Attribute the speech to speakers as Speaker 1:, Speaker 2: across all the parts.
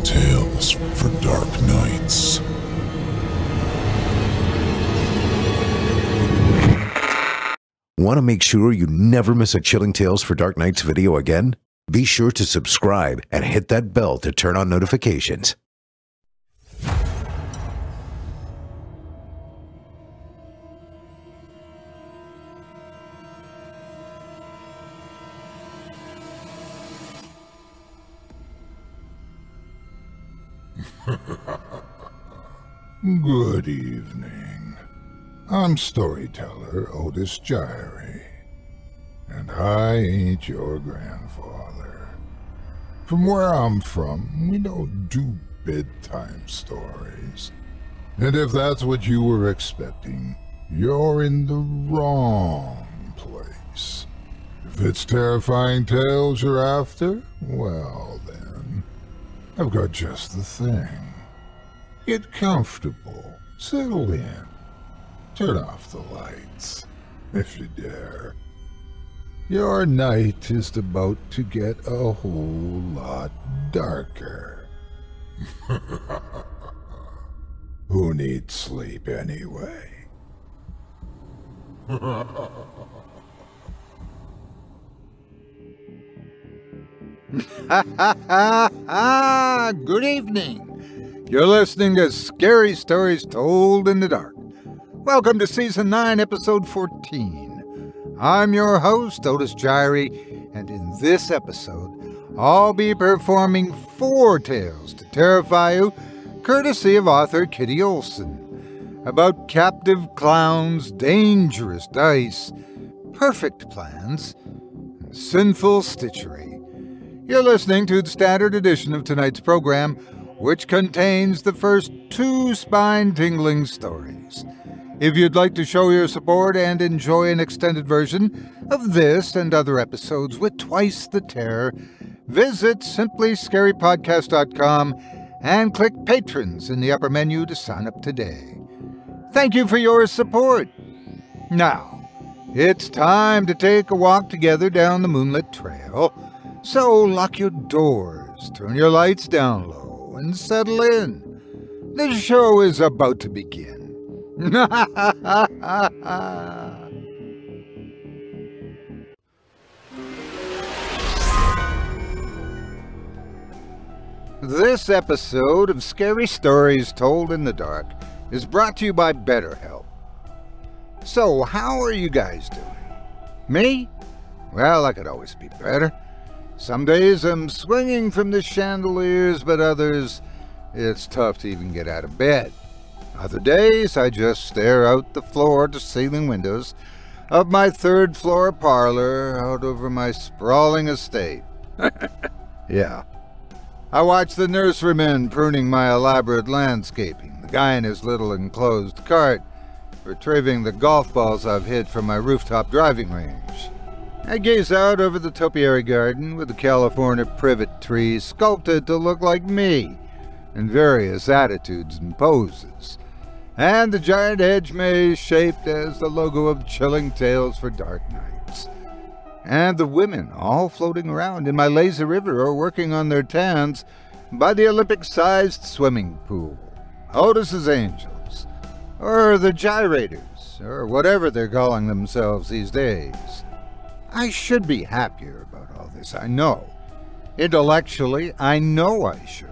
Speaker 1: Tales for Dark Nights.
Speaker 2: Want to make sure you never miss a Chilling Tales for Dark Nights video again? Be sure to subscribe and hit that bell to turn on notifications.
Speaker 3: Good evening. I'm storyteller Otis Jiry, and I ain't your grandfather. From where I'm from, we don't do bedtime stories. And if that's what you were expecting, you're in the wrong place. If it's terrifying tales you're after, well then, I've got just the thing. Get comfortable, settle in, turn off the lights, if you dare. Your night is about to get a whole lot darker. Who needs sleep anyway?
Speaker 4: Good evening. You're listening to Scary Stories Told in the Dark. Welcome to Season 9, Episode 14. I'm your host, Otis Jiry, and in this episode, I'll be performing 4 tales to terrify you, courtesy of author Kitty Olsen, about captive clowns, dangerous dice, perfect plans, and sinful stitchery. You're listening to the standard edition of tonight's program, which contains the first 2 spine-tingling stories. If you'd like to show your support and enjoy an extended version of this and other episodes with twice the terror, visit simplyscarypodcast.com and click Patrons in the upper menu to sign up today. Thank you for your support. Now, it's time to take a walk together down the moonlit trail. So lock your doors, turn your lights down low, and settle in. The show is about to begin. This episode of Scary Stories Told in the Dark is brought to you by BetterHelp. So, how are you guys doing? Me? Well, I could always be better. Some days I'm swinging from the chandeliers, but others, it's tough to even get out of bed. Other days, I just stare out the floor-to-ceiling windows of my 3rd floor parlor out over my sprawling estate. Yeah. I watch the nurserymen pruning my elaborate landscaping, the guy in his little enclosed cart retrieving the golf balls I've hid from my rooftop driving range. I gaze out over the topiary garden with the California privet trees sculpted to look like me in various attitudes and poses, and the giant hedge maze shaped as the logo of Chilling Tales for Dark Nights, and the women all floating around in my lazy river or working on their tans by the Olympic-sized swimming pool, Otis's Angels, or the Gyrators, or whatever they're calling themselves these days. I should be happier about all this, I know. Intellectually, I know I should.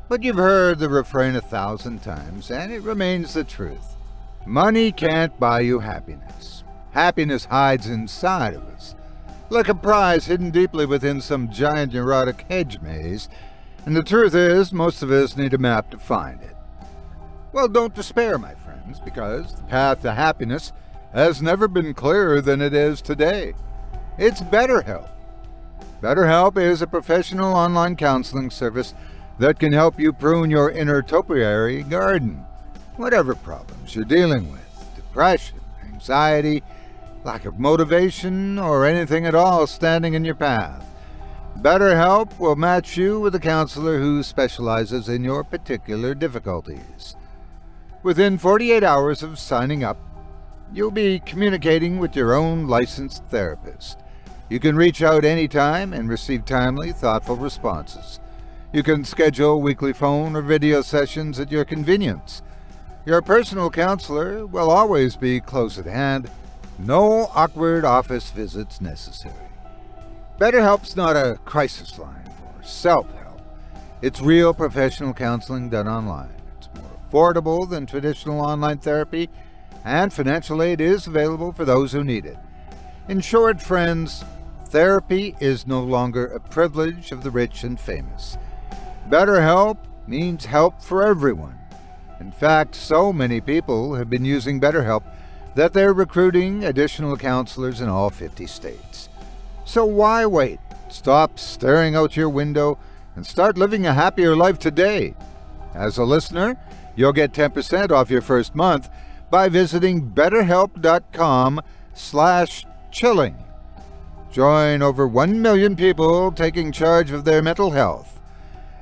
Speaker 4: But you've heard the refrain 1,000 times, and it remains the truth. Money can't buy you happiness. Happiness hides inside of us, like a prize hidden deeply within some giant neurotic hedge maze, and the truth is, most of us need a map to find it. Well, don't despair, my friends, because the path to happiness has never been clearer than it is today. It's BetterHelp. BetterHelp is a professional online counseling service that can help you prune your inner topiary garden. Whatever problems you're dealing with, depression, anxiety, lack of motivation, or anything at all standing in your path, BetterHelp will match you with a counselor who specializes in your particular difficulties. Within 48 hours of signing up, you'll be communicating with your own licensed therapist. You can reach out anytime and receive timely, thoughtful responses. You can schedule weekly phone or video sessions at your convenience. Your personal counselor will always be close at hand. No awkward office visits necessary. BetterHelp's not a crisis line for self-help. It's real professional counseling done online. It's more affordable than traditional online therapy, and financial aid is available for those who need it. In short, friends, therapy is no longer a privilege of the rich and famous. BetterHelp means help for everyone. In fact, so many people have been using BetterHelp that they're recruiting additional counselors in all 50 states. So why wait? Stop staring out your window and start living a happier life today. As a listener, you'll get 10% off your first month by visiting betterhelp.com/chilling. Join over 1 million people taking charge of their mental health.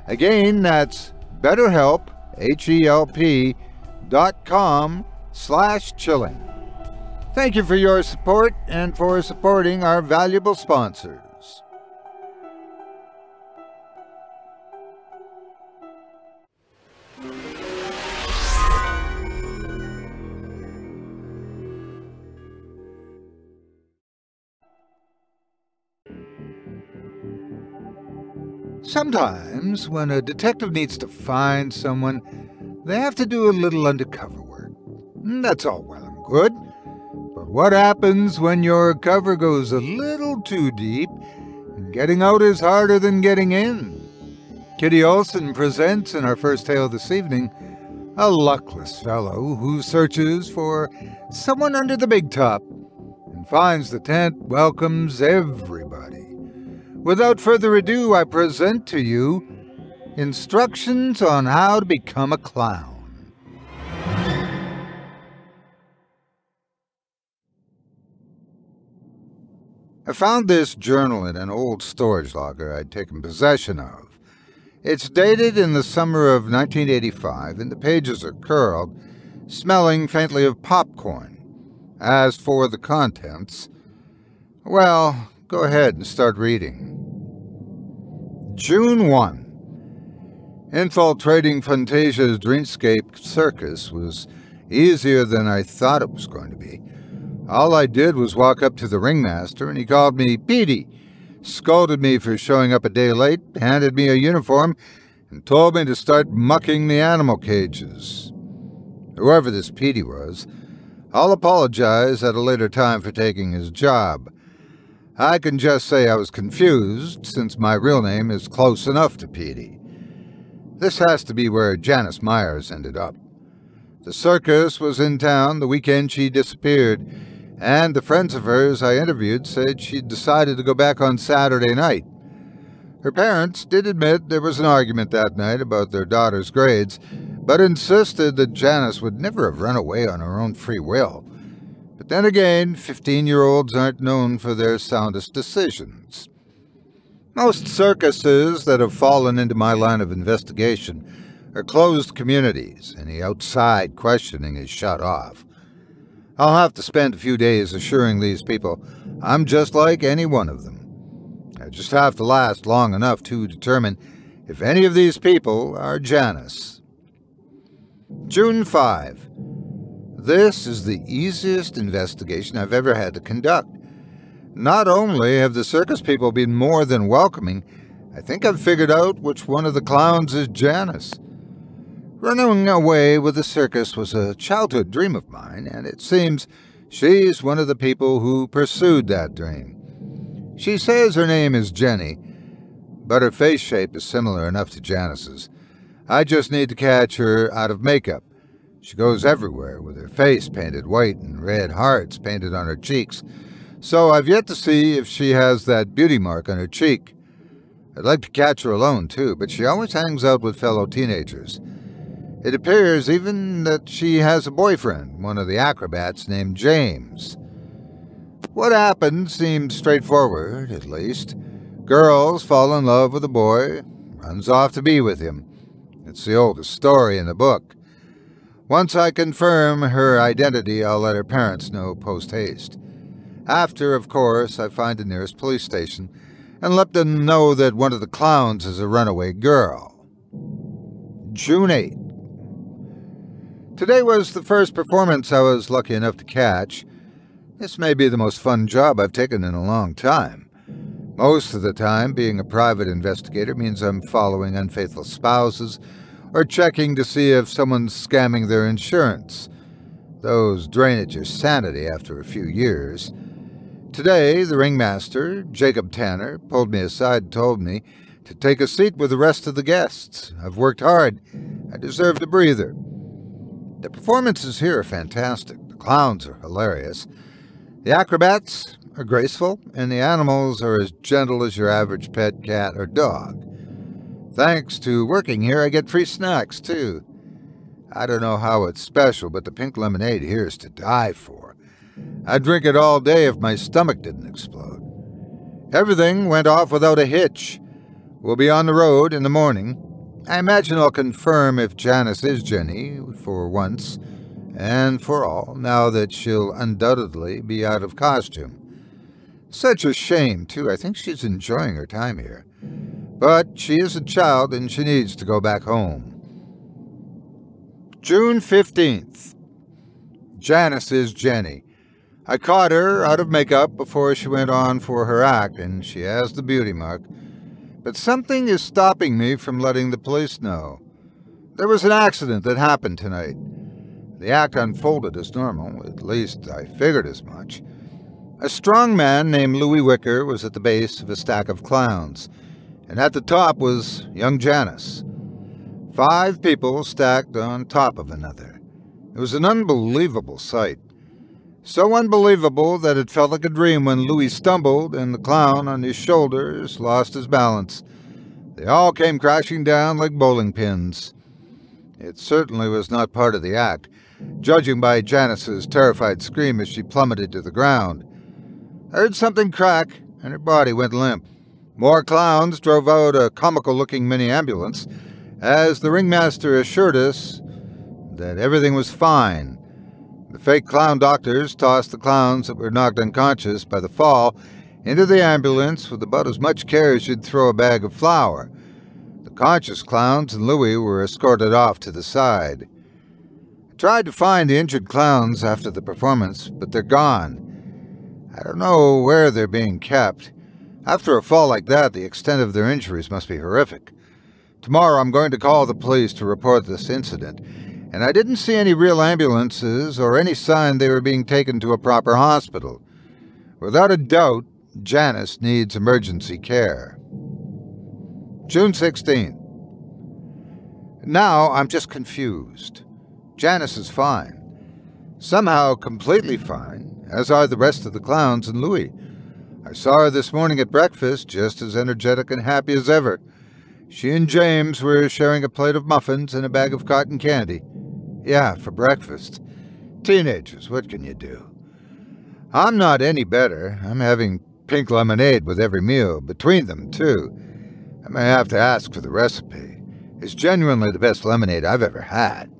Speaker 4: Again, that's BetterHelp, HELP.com/chilling. Thank you for your support and for supporting our valuable sponsors. Sometimes, when a detective needs to find someone, they have to do a little undercover work. That's all well and good. But what happens when your cover goes a little too deep and getting out is harder than getting in? Kitty Olsen presents in our first tale this evening a luckless fellow who searches for someone under the big top and finds the tent welcomes everybody. Without further ado, I present to you Instructions on How to Become a Clown. I found this journal in an old storage locker I'd taken possession of. It's dated in the summer of 1985, and the pages are curled, smelling faintly of popcorn. As for the contents, well, go ahead and start reading. June 1. Infiltrating Fantasia's Dreamscape Circus was easier than I thought it was going to be. All I did was walk up to the ringmaster, and he called me Petey, scolded me for showing up a day late, handed me a uniform, and told me to start mucking the animal cages. Whoever this Petey was, I'll apologize at a later time for taking his job. I can just say I was confused, since my real name is close enough to Petey. This has to be where Janice Myers ended up. The circus was in town the weekend she disappeared, and the friends of hers I interviewed said she'd decided to go back on Saturday night. Her parents did admit there was an argument that night about their daughter's grades, but insisted that Janice would never have run away on her own free will. But then again, 15-year-olds aren't known for their soundest decisions. Most circuses that have fallen into my line of investigation are closed communities. Any outside questioning is shut off. I'll have to spend a few days assuring these people I'm just like any one of them. I just have to last long enough to determine if any of these people are Janice. June 5. This is the easiest investigation I've ever had to conduct. Not only have the circus people been more than welcoming, I think I've figured out which one of the clowns is Janice. Running away with the circus was a childhood dream of mine, and it seems she's one of the people who pursued that dream. She says her name is Jenny, but her face shape is similar enough to Janice's. I just need to catch her out of makeup. She goes everywhere with her face painted white and red hearts painted on her cheeks, so I've yet to see if she has that beauty mark on her cheek. I'd like to catch her alone, too, but she always hangs out with fellow teenagers. It appears even that she has a boyfriend, one of the acrobats named James. What happened seemed straightforward, at least. Girls fall in love with a boy, runs off to be with him. It's the oldest story in the book. Once I confirm her identity, I'll let her parents know post-haste. After, of course, I find the nearest police station and let them know that one of the clowns is a runaway girl. June 8. Today was the first performance I was lucky enough to catch. This may be the most fun job I've taken in a long time. Most of the time, being a private investigator means I'm following unfaithful spouses or checking to see if someone's scamming their insurance. Those drain at your sanity after a few years. Today, the ringmaster, Jacob Tanner, pulled me aside and told me to take a seat with the rest of the guests. I've worked hard. I deserved a breather. The performances here are fantastic. The clowns are hilarious. The acrobats are graceful, and the animals are as gentle as your average pet cat or dog. Thanks to working here, I get free snacks, too. I don't know how it's special, but the pink lemonade here is to die for. I'd drink it all day if my stomach didn't explode. Everything went off without a hitch. We'll be on the road in the morning. I imagine I'll confirm if Janice is Jenny, for once and for all, now that she'll undoubtedly be out of costume. Such a shame, too. I think she's enjoying her time here. But she is a child and she needs to go back home. June 15th. Janice is Jenny. I caught her out of makeup before she went on for her act, and she has the beauty mark. But something is stopping me from letting the police know. There was an accident that happened tonight. The act unfolded as normal, at least I figured as much. A strong man named Louis Wicker was at the base of a stack of clowns, and at the top was young Janice. 5 people stacked on top of another. It was an unbelievable sight. So unbelievable that it felt like a dream when Louis stumbled and the clown on his shoulders lost his balance. They all came crashing down like bowling pins. It certainly was not part of the act, judging by Janice's terrified scream as she plummeted to the ground. I heard something crack, and her body went limp. More clowns drove out a comical-looking mini-ambulance, as the ringmaster assured us that everything was fine. The fake clown doctors tossed the clowns that were knocked unconscious by the fall into the ambulance with about as much care as you'd throw a bag of flour. The conscious clowns and Louis were escorted off to the side. I tried to find the injured clowns after the performance, but they're gone. I don't know where they're being kept. After a fall like that, the extent of their injuries must be horrific. Tomorrow I'm going to call the police to report this incident, and I didn't see any real ambulances or any sign they were being taken to a proper hospital. Without a doubt, Janice needs emergency care. June 16th. Now I'm just confused. Janice is fine. Somehow completely fine, as are the rest of the clowns and Louis. I saw her this morning at breakfast, just as energetic and happy as ever. She and James were sharing a plate of muffins and a bag of cotton candy. Yeah, for breakfast. Teenagers, what can you do? I'm not any better. I'm having pink lemonade with every meal, between them, too. I may have to ask for the recipe. It's genuinely the best lemonade I've ever had.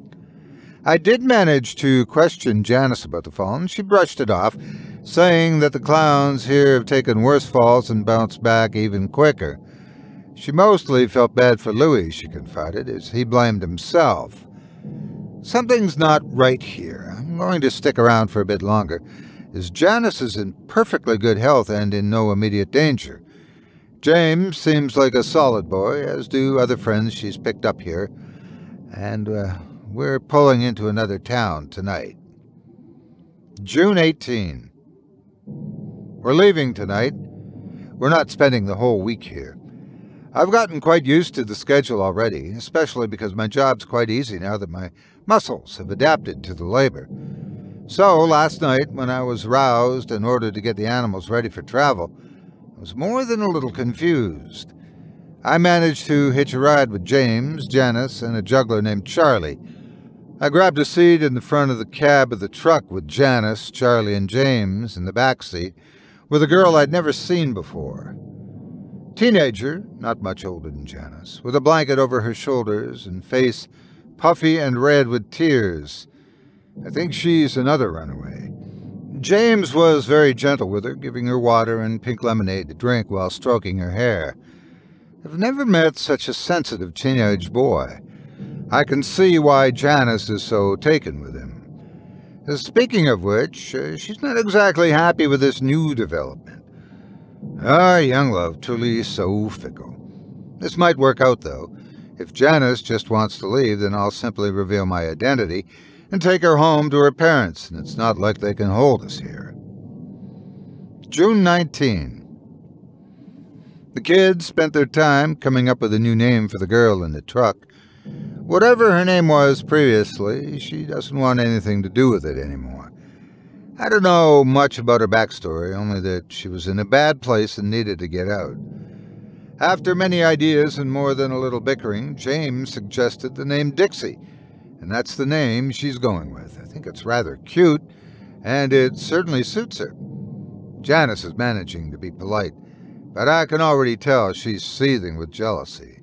Speaker 4: I did manage to question Janice about the fall, and she brushed it off, saying that the clowns here have taken worse falls and bounced back even quicker. She mostly felt bad for Louis, she confided, as he blamed himself. Something's not right here. I'm going to stick around for a bit longer, as Janice is in perfectly good health and in no immediate danger. James seems like a solid boy, as do other friends she's picked up here, and we're pulling into another town tonight. June 18. We're leaving tonight. We're not spending the whole week here. I've gotten quite used to the schedule already, especially because my job's quite easy now that my muscles have adapted to the labor. So, last night, when I was roused and ordered to get the animals ready for travel, I was more than a little confused. I managed to hitch a ride with James, Janice, and a juggler named Charlie. I grabbed a seat in the front of the cab of the truck with Janice, Charlie, and James in the back seat, with a girl I'd never seen before. Teenager, not much older than Janice, with a blanket over her shoulders and face puffy and red with tears. I think she's another runaway. James was very gentle with her, giving her water and pink lemonade to drink while stroking her hair. I've never met such a sensitive teenage boy. I can see why Janice is so taken with him. Speaking of which, she's not exactly happy with this new development. Our young love, truly so fickle. This might work out, though. If Janice just wants to leave, then I'll simply reveal my identity and take her home to her parents, and it's not like they can hold us here. June 19. The kids spent their time coming up with a new name for the girl in the truck. Whatever her name was previously, she doesn't want anything to do with it anymore. I don't know much about her backstory, only that she was in a bad place and needed to get out. After many ideas and more than a little bickering, James suggested the name Dixie, and that's the name she's going with. I think it's rather cute, and it certainly suits her. Janice is managing to be polite, but I can already tell she's seething with jealousy.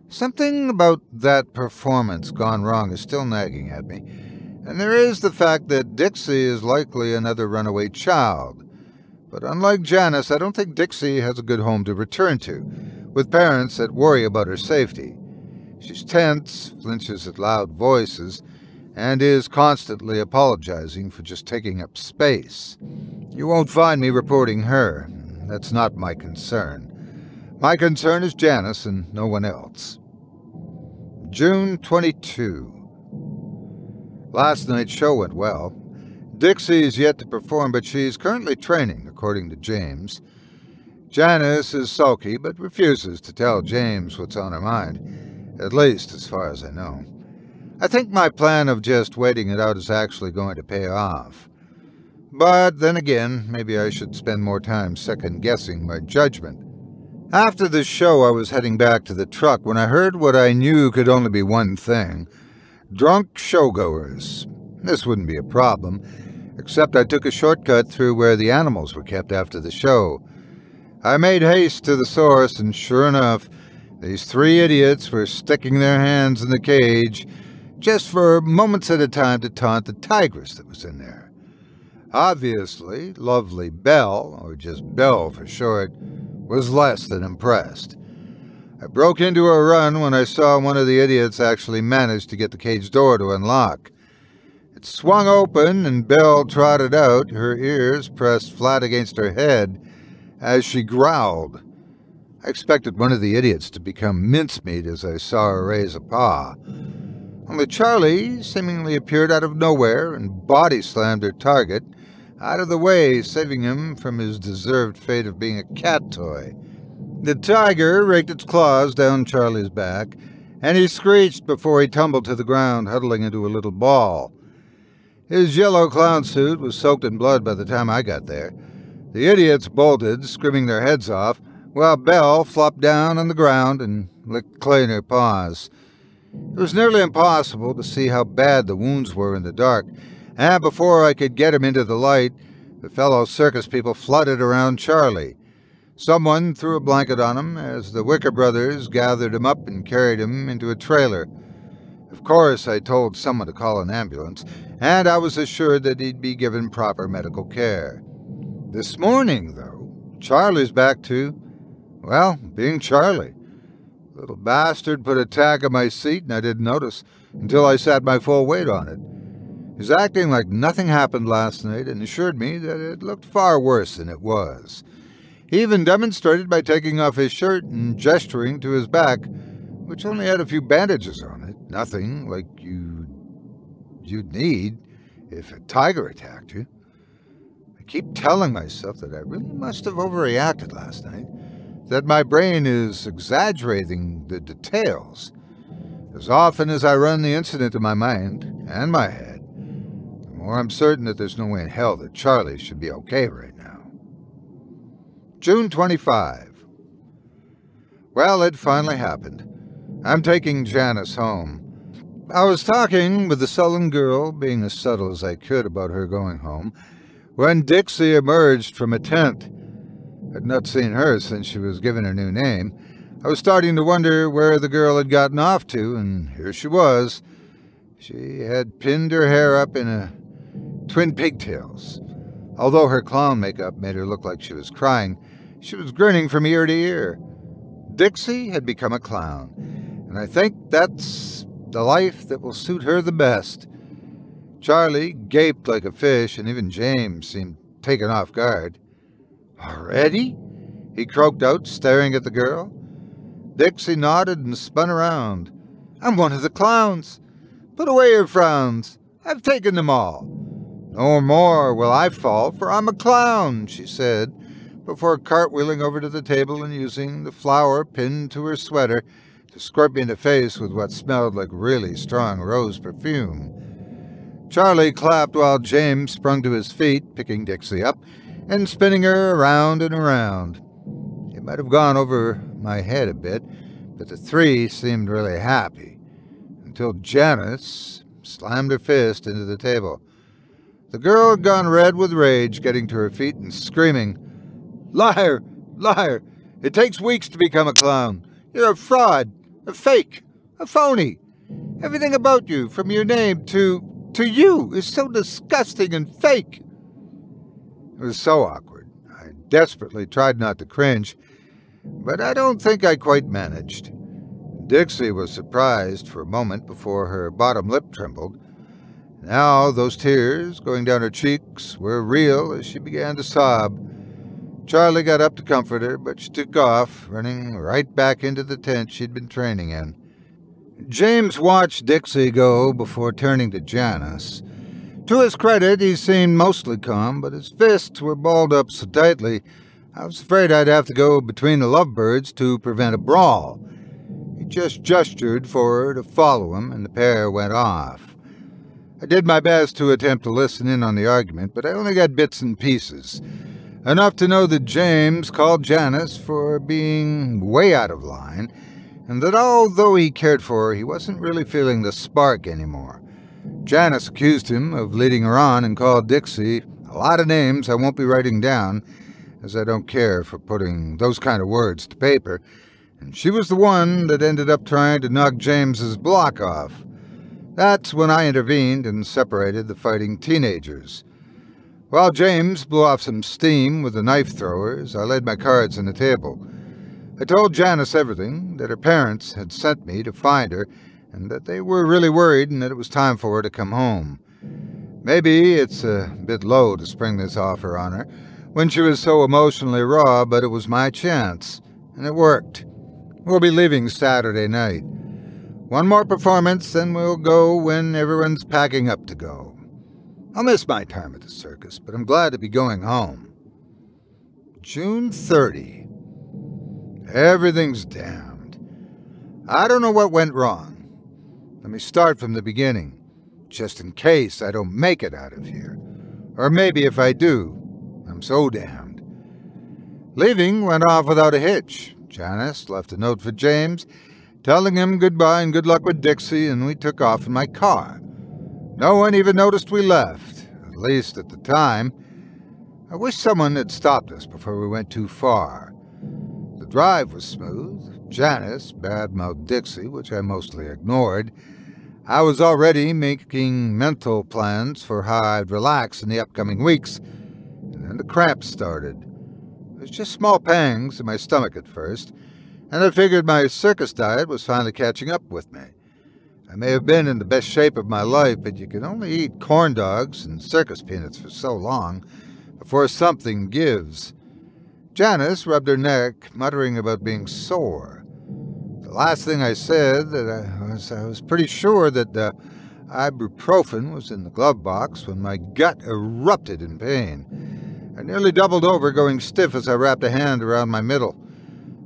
Speaker 4: Something about that performance gone wrong is still nagging at me, and there is the fact that Dixie is likely another runaway child. But unlike Janice, I don't think Dixie has a good home to return to, with parents that worry about her safety. She's tense, flinches at loud voices, and is constantly apologizing for just taking up space. You won't find me reporting her. That's not my concern. My concern is Janice and no one else. June 22. Last night's show went well. Dixie is yet to perform, but she's currently training, according to James. Janice is sulky, but refuses to tell James what's on her mind, at least as far as I know. I think my plan of just waiting it out is actually going to pay off. But then again, maybe I should spend more time second-guessing my judgment. After the show, I was heading back to the truck when I heard what I knew could only be one thing: drunk showgoers. This wouldn't be a problem, except I took a shortcut through where the animals were kept after the show. I made haste to the source, and sure enough, these three idiots were sticking their hands in the cage just for moments at a time to taunt the tigress that was in there. Obviously, lovely Belle, or just Belle for short, was less than impressed. I broke into a run when I saw one of the idiots actually manage to get the cage door to unlock. It swung open, and Belle trotted out, her ears pressed flat against her head, as she growled. I expected one of the idiots to become mincemeat as I saw her raise a paw. Only Charlie seemingly appeared out of nowhere and body-slammed her target out of the way, saving him from his deserved fate of being a cat toy. The tiger raked its claws down Charlie's back, and he screeched before he tumbled to the ground, huddling into a little ball. His yellow clown suit was soaked in blood by the time I got there. The idiots bolted, screaming their heads off, while Belle flopped down on the ground and licked clay in her paws. It was nearly impossible to see how bad the wounds were in the dark, and before I could get him into the light, the fellow circus people flooded around Charlie. Someone threw a blanket on him as the Wicker brothers gathered him up and carried him into a trailer. Of course, I told someone to call an ambulance, and I was assured that he'd be given proper medical care. This morning, though, Charlie's back to, well, being Charlie. The little bastard put a tag on my seat, and I didn't notice until I sat my full weight on it. He's acting like nothing happened last night and assured me that it looked far worse than it was. He even demonstrated by taking off his shirt and gesturing to his back, which only had a few bandages on it. Nothing like you'd need if a tiger attacked you. I keep telling myself that I really must have overreacted last night, that my brain is exaggerating the details. As often as I run the incident in my mind and my head, the more I'm certain that there's no way in hell that Charlie should be okay right now. June 25. Well, it finally happened. I'm taking Janice home. I was talking with the sullen girl, being as subtle as I could about her going home, when Dixie emerged from a tent. I'd not seen her since she was given her new name. I was starting to wonder where the girl had gotten off to, and here she was. She had pinned her hair up in twin pigtails. Although her clown makeup made her look like she was crying, she was grinning from ear to ear. Dixie had become a clown, and I think that's the life that will suit her the best. Charlie gaped like a fish, and even James seemed taken off guard. "Already?" he croaked out, staring at the girl. Dixie nodded and spun around. "I'm one of the clowns. Put away your frowns. I've taken them all. No more will I fall, for I'm a clown," she said, before cartwheeling over to the table and using the flower pinned to her sweater to squirt me in the face with what smelled like really strong rose perfume. Charlie clapped while James sprung to his feet, picking Dixie up and spinning her around and around. It might have gone over my head a bit, but the three seemed really happy, until Janice slammed her fist into the table. The girl had gone red with rage, getting to her feet and screaming, "Liar! Liar! It takes weeks to become a clown. You're a fraud, a fake, a phony. Everything about you, from your name to you, is so disgusting and fake." It was so awkward. I desperately tried not to cringe, but I don't think I quite managed. Dixie was surprised for a moment before her bottom lip trembled. Now those tears going down her cheeks were real as she began to sob. Charlie got up to comfort her, but she took off, running right back into the tent she'd been training in. James watched Dixie go before turning to Janice. To his credit, he seemed mostly calm, but his fists were balled up so tightly I was afraid I'd have to go between the lovebirds to prevent a brawl. He just gestured for her to follow him, and the pair went off. I did my best to attempt to listen in on the argument, but I only got bits and pieces. Enough to know that James called Janice for being way out of line, and that although he cared for her, he wasn't really feeling the spark anymore. Janice accused him of leading her on and called Dixie a lot of names I won't be writing down, as I don't care for putting those kind of words to paper, and she was the one that ended up trying to knock James's block off. That's when I intervened and separated the fighting teenagers. While James blew off some steam with the knife throwers, I laid my cards on the table. I told Janice everything, that her parents had sent me to find her, and that they were really worried and that it was time for her to come home. Maybe it's a bit low to spring this offer on her when she was so emotionally raw, but it was my chance, and it worked. We'll be leaving Saturday night. One more performance, then we'll go when everyone's packing up to go. I'll miss my time at the circus, but I'm glad to be going home. June 30. Everything's damned. I don't know what went wrong. Let me start from the beginning, just in case I don't make it out of here. Or maybe if I do, I'm so damned. Leaving went off without a hitch. Janice left a note for James, telling him goodbye and good luck with Dixie, and we took off in my car. No one even noticed we left, at least at the time. I wish someone had stopped us before we went too far. The drive was smooth. Janice bad-mouthed Dixie, which I mostly ignored. I was already making mental plans for how I'd relax in the upcoming weeks, and then the cramps started. It was just small pangs in my stomach at first, and I figured my circus diet was finally catching up with me. I may have been in the best shape of my life, but you can only eat corn dogs and circus peanuts for so long before something gives. Janice rubbed her neck, muttering about being sore. The last thing I said I was pretty sure that ibuprofen was in the glove box when my gut erupted in pain. I nearly doubled over, going stiff as I wrapped a hand around my middle.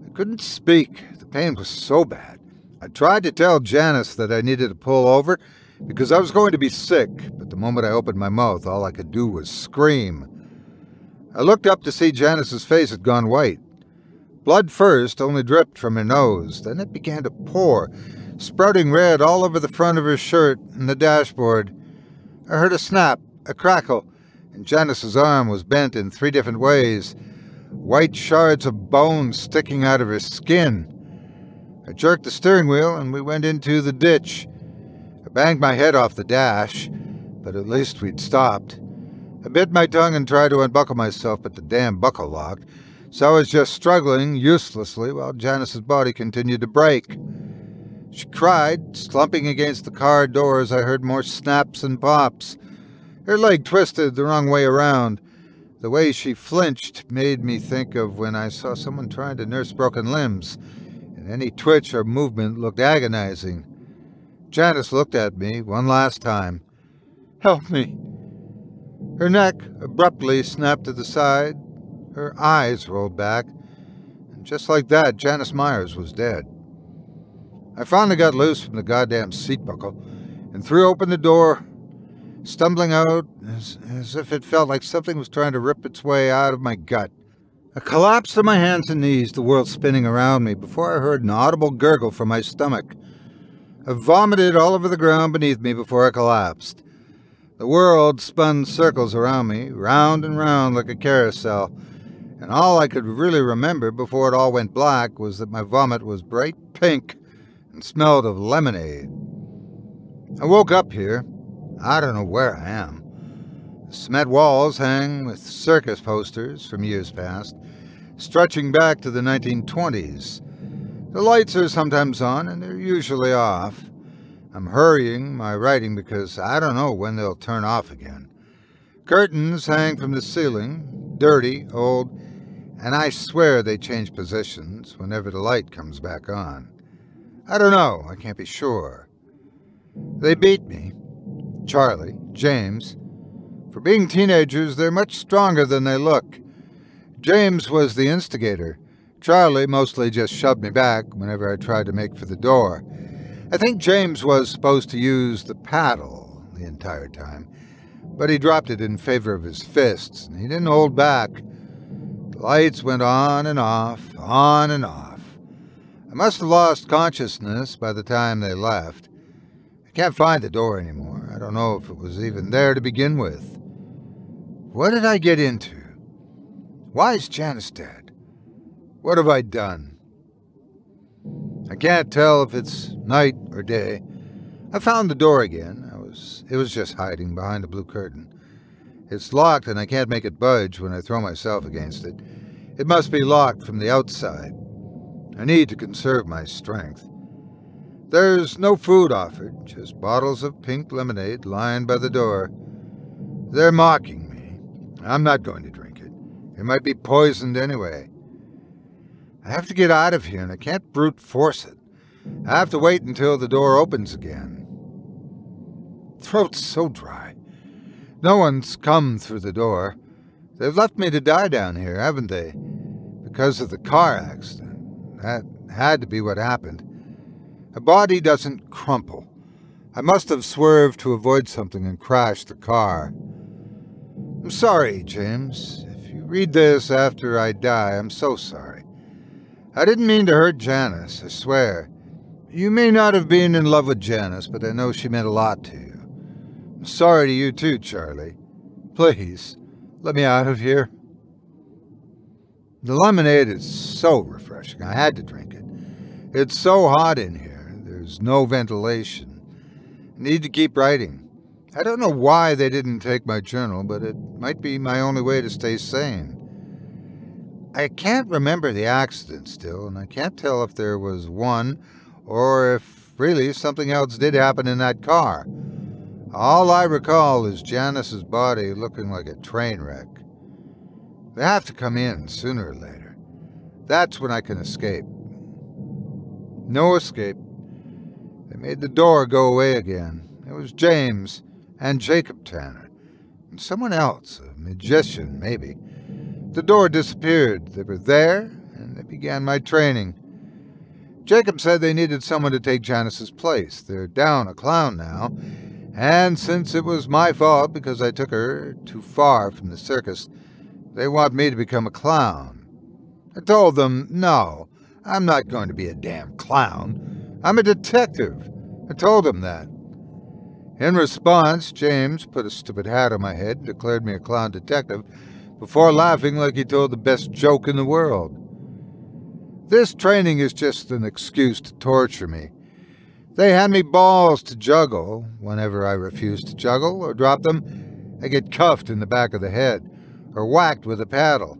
Speaker 4: I couldn't speak. The pain was so bad. I tried to tell Janice that I needed to pull over because I was going to be sick, but the moment I opened my mouth, all I could do was scream. I looked up to see Janice's face had gone white. Blood first only dripped from her nose, then it began to pour, sprouting red all over the front of her shirt and the dashboard. I heard a snap, a crackle, and Janice's arm was bent in 3 different ways, white shards of bone sticking out of her skin. I jerked the steering wheel and we went into the ditch. I banged my head off the dash, but at least we'd stopped. I bit my tongue and tried to unbuckle myself, but the damn buckle locked, so I was just struggling uselessly while Janice's body continued to break. She cried, slumping against the car door as I heard more snaps and pops. Her leg twisted the wrong way around. The way she flinched made me think of when I saw someone trying to nurse broken limbs, and any twitch or movement looked agonizing. Janice looked at me one last time. "Help me." Her neck abruptly snapped to the side. Her eyes rolled back, and just like that, Janice Myers was dead. I finally got loose from the goddamn seat buckle and threw open the door, stumbling out as if it felt like something was trying to rip its way out of my gut. I collapsed to my hands and knees, the world spinning around me, before I heard an audible gurgle from my stomach. I vomited all over the ground beneath me before I collapsed. The world spun circles around me, round and round like a carousel, and all I could really remember before it all went black was that my vomit was bright pink and smelled of lemonade. I woke up here. I don't know where I am. The cement walls hang with circus posters from years past, stretching back to the 1920s. The lights are sometimes on, and they're usually off. I'm hurrying my writing because I don't know when they'll turn off again. Curtains hang from the ceiling, dirty, old, and I swear they change positions whenever the light comes back on. I don't know, I can't be sure. They beat me. Charlie, James. For being teenagers, they're much stronger than they look. James was the instigator. Charlie mostly just shoved me back whenever I tried to make for the door. I think James was supposed to use the paddle the entire time, but he dropped it in favor of his fists, and he didn't hold back. The lights went on and off, on and off. I must have lost consciousness by the time they left. I can't find the door anymore. I don't know if it was even there to begin with. What did I get into? Why is Janice dead? What have I done? I can't tell if it's night or day. I found the door again. It was just hiding behind a blue curtain. It's locked and I can't make it budge when I throw myself against it. It must be locked from the outside. I need to conserve my strength. There's no food offered, just bottles of pink lemonade lined by the door. They're mocking me. I'm not going to drink it. It might be poisoned anyway. I have to get out of here, and I can't brute force it. I have to wait until the door opens again. Throat's so dry. No one's come through the door. They've left me to die down here, haven't they? Because of the car accident. That had to be what happened. A body doesn't crumple. I must have swerved to avoid something and crashed the car. I'm sorry, James. If you read this after I die, I'm so sorry. I didn't mean to hurt Janice, I swear. You may not have been in love with Janice, but I know she meant a lot to you. I'm sorry to you too, Charlie. Please, let me out of here. The lemonade is so refreshing. I had to drink it. It's so hot in here. There's no ventilation. I need to keep writing. I don't know why they didn't take my journal, but it might be my only way to stay sane. I can't remember the accident still, and I can't tell if there was one or if really something else did happen in that car. All I recall is Janice's body looking like a train wreck. They have to come in sooner or later. That's when I can escape. No escape. They made the door go away again. It was James and Jacob Tanner. And someone else, a magician maybe. The door disappeared. They were there, and they began my training. Jacob said they needed someone to take Janice's place. They're down a clown now, and since it was my fault because I took her too far from the circus, they want me to become a clown. I told them, no, I'm not going to be a damn clown. I'm a detective. I told them that. In response, James put a stupid hat on my head and declared me a clown detective before laughing like he told the best joke in the world. This training is just an excuse to torture me. They hand me balls to juggle whenever I refuse to juggle or drop them, I get cuffed in the back of the head or whacked with a paddle.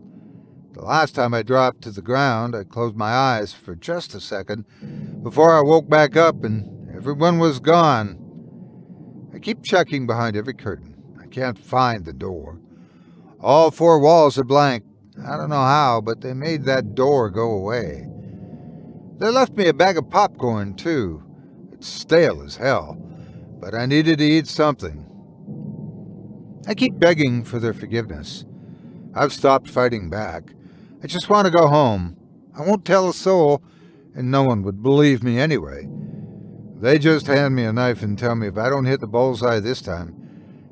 Speaker 4: The last time I dropped to the ground, I closed my eyes for just a second before I woke back up and everyone was gone. I keep checking behind every curtain. I can't find the door. All 4 walls are blank. I don't know how, but they made that door go away. They left me a bag of popcorn, too. It's stale as hell, but I needed to eat something. I keep begging for their forgiveness. I've stopped fighting back. I just want to go home. I won't tell a soul, and no one would believe me anyway. They just hand me a knife and tell me if I don't hit the bullseye this time,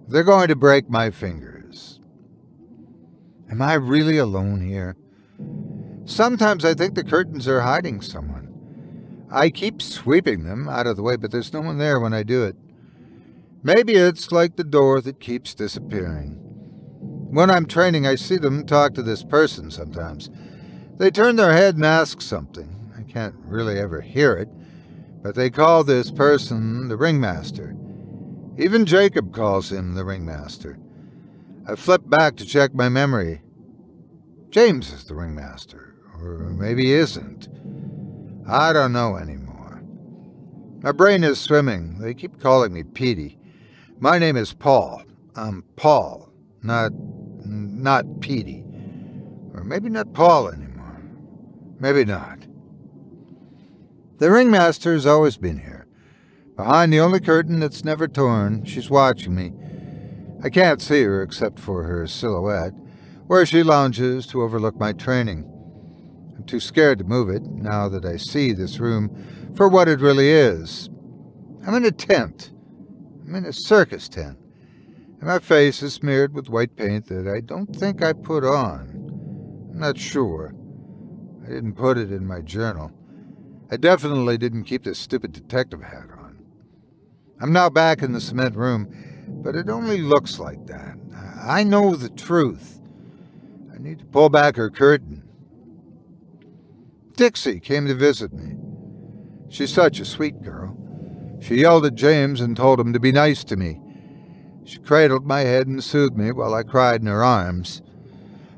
Speaker 4: they're going to break my fingers. Am I really alone here? Sometimes I think the curtains are hiding someone. I keep sweeping them out of the way, but there's no one there when I do it. Maybe it's like the door that keeps disappearing. When I'm training, I see them talk to this person sometimes. They turn their head and ask something. I can't really ever hear it, but they call this person the ringmaster. Even Jacob calls him the ringmaster. I flip back to check my memory. James is the ringmaster, or maybe he isn't. I don't know anymore. My brain is swimming. They keep calling me Petey. My name is Paul. I'm Paul, not Petey. Or maybe not Paul anymore. Maybe not. The ringmaster's always been here. Behind the only curtain that's never torn, she's watching me. I can't see her except for her silhouette, where she lounges to overlook my training. I'm too scared to move it, now that I see this room for what it really is. I'm in a tent. I'm in a circus tent, and my face is smeared with white paint that I don't think I put on. I'm not sure. I didn't put it in my journal. I definitely didn't keep this stupid detective hat on. I'm now back in the cement room, but it only looks like that. I know the truth. I need to pull back her curtain. Dixie came to visit me. She's such a sweet girl. She yelled at James and told him to be nice to me. She cradled my head and soothed me while I cried in her arms.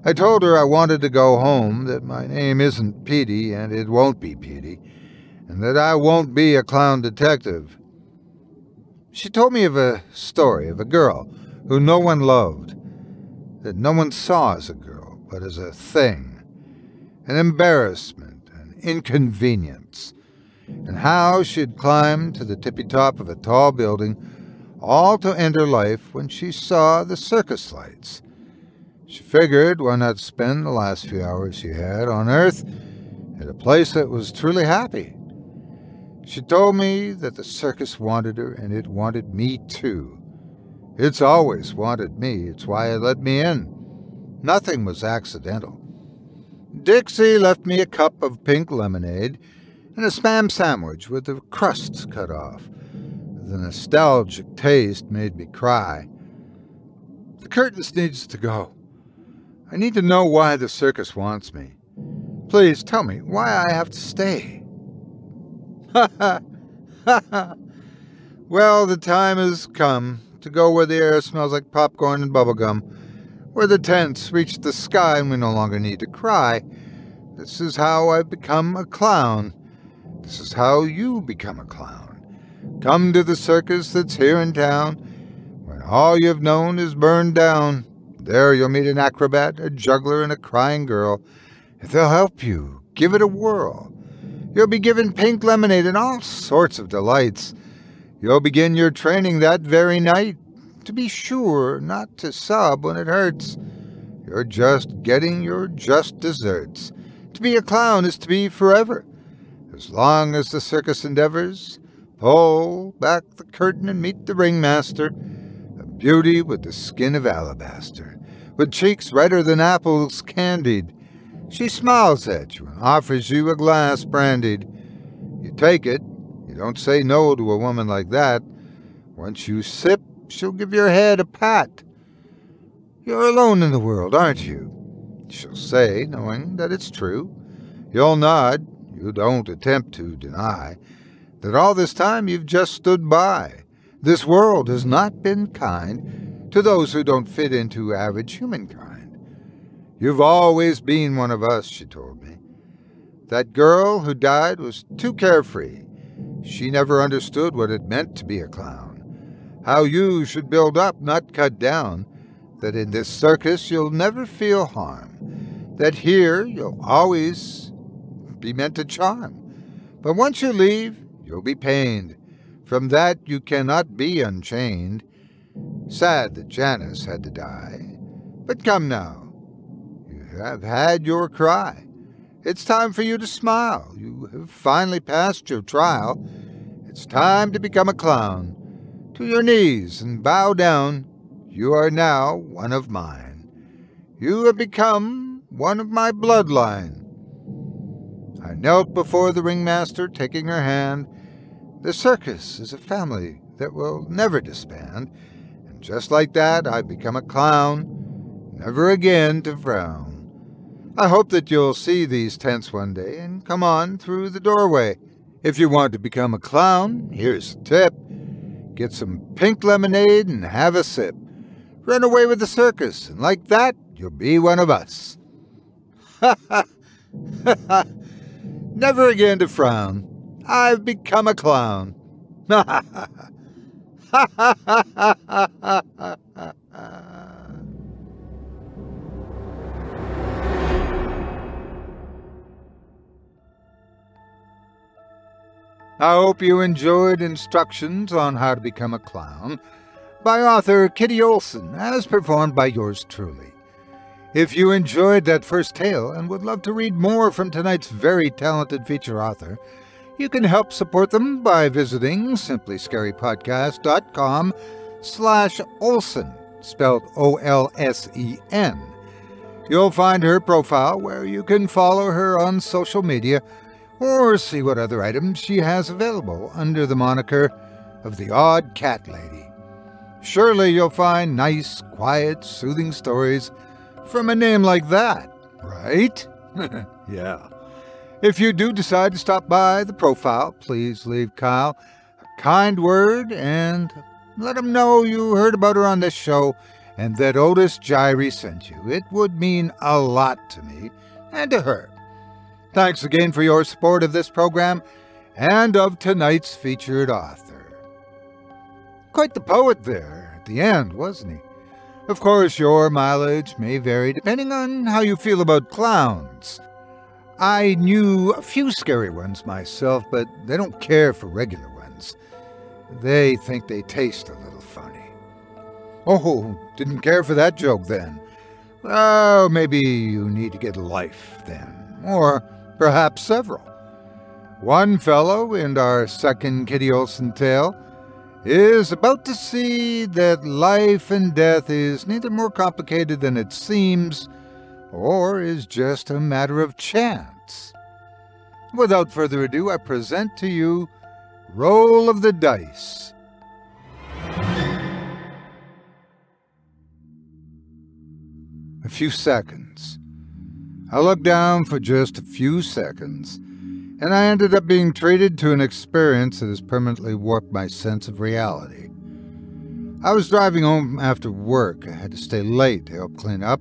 Speaker 4: I told her I wanted to go home, that my name isn't Petey and it won't be Petey, and that I won't be a clown detective. She told me of a story of a girl who no one loved, that no one saw as a girl, but as a thing, an embarrassment, an inconvenience, and how she'd climbed to the tippy top of a tall building, all to end her life when she saw the circus lights. She figured why not spend the last few hours she had on Earth at a place that was truly happy. She told me that the circus wanted her, and it wanted me too. It's always wanted me. It's why it let me in. Nothing was accidental. Dixie left me a cup of pink lemonade and a spam sandwich with the crusts cut off. The nostalgic taste made me cry. The curtains needs to go. I need to know why the circus wants me. Please tell me why I have to stay. Ha ha ha ha. Well, the time has come to go where the air smells like popcorn and bubblegum, where the tents reach the sky and we no longer need to cry. This is how I've become a clown. This is how you become a clown. Come to the circus that's here in town, when all you've known is burned down. There you'll meet an acrobat, a juggler, and a crying girl. If they'll help you, give it a whirl. You'll be given pink lemonade and all sorts of delights. You'll begin your training that very night. To be sure not to sob when it hurts. You're just getting your just desserts. To be a clown is to be forever. As long as the circus endeavors, pull back the curtain and meet the ringmaster, a beauty with the skin of alabaster, with cheeks redder than apples candied. She smiles at you and offers you a glass brandied. You take it. You don't say no to a woman like that. Once you sip, she'll give your head a pat. You're alone in the world, aren't you? She'll say, knowing that it's true. You'll nod. You don't attempt to deny that all this time you've just stood by. This world has not been kind. to those who don't fit into average humankind. You've always been one of us, she told me. That girl who died was too carefree. She never understood what it meant to be a clown. How you should build up, not cut down. That in this circus you'll never feel harm. That here you'll always be meant to charm. But once you leave, you'll be pained. From that you cannot be unchained. Sad that Janice had to die. But come now, you have had your cry. It's time for you to smile. You have finally passed your trial. It's time to become a clown. To your knees and bow down. You are now one of mine. You have become one of my bloodline. I knelt before the ringmaster, taking her hand. The circus is a family that will never disband. And just like that, I've become a clown, never again to frown. I hope that you'll see these tents one day and come on through the doorway. If you want to become a clown, here's a tip. Get some pink lemonade and have a sip. Run away with the circus, and like that, you'll be one of us. Ha ha! Ha ha! Never again to frown. I've become a clown. Ha ha ha! Ha ha ha ha ha ha ha! I hope you enjoyed instructions on how to become a clown by author Kitty Olsen, as performed by yours truly. If you enjoyed that first tale and would love to read more from tonight's very talented feature author, you can help support them by visiting simplyscarypodcast.com/Olsen, spelled O-L-S-E-N. You'll find her profile where you can follow her on social media or see what other items she has available under the moniker of the Odd Cat Lady. Surely you'll find nice, quiet, soothing stories from a name like that, right? Yeah. If you do decide to stop by the profile, please leave Kyle a kind word and let him know you heard about her on this show and that Otis Jiry sent you. It would mean a lot to me and to her. Thanks again for your support of this program and of tonight's featured author. Quite the poet there at the end, wasn't he? Of course, your mileage may vary depending on how you feel about clowns. I knew a few scary ones myself, but they don't care for regular ones. They think they taste a little funny. Oh, didn't care for that joke then. Oh, maybe you need to get a life then, or perhaps several. One fellow in our second Kitty Olsen tale is about to see that life and death is neither more complicated than it seems, or is just a matter of chance. Without further ado, I present to you Roll of the Dice. A few seconds. I looked down for just a few seconds, and I ended up being treated to an experience that has permanently warped my sense of reality. I was driving home after work. I had to stay late to help clean up,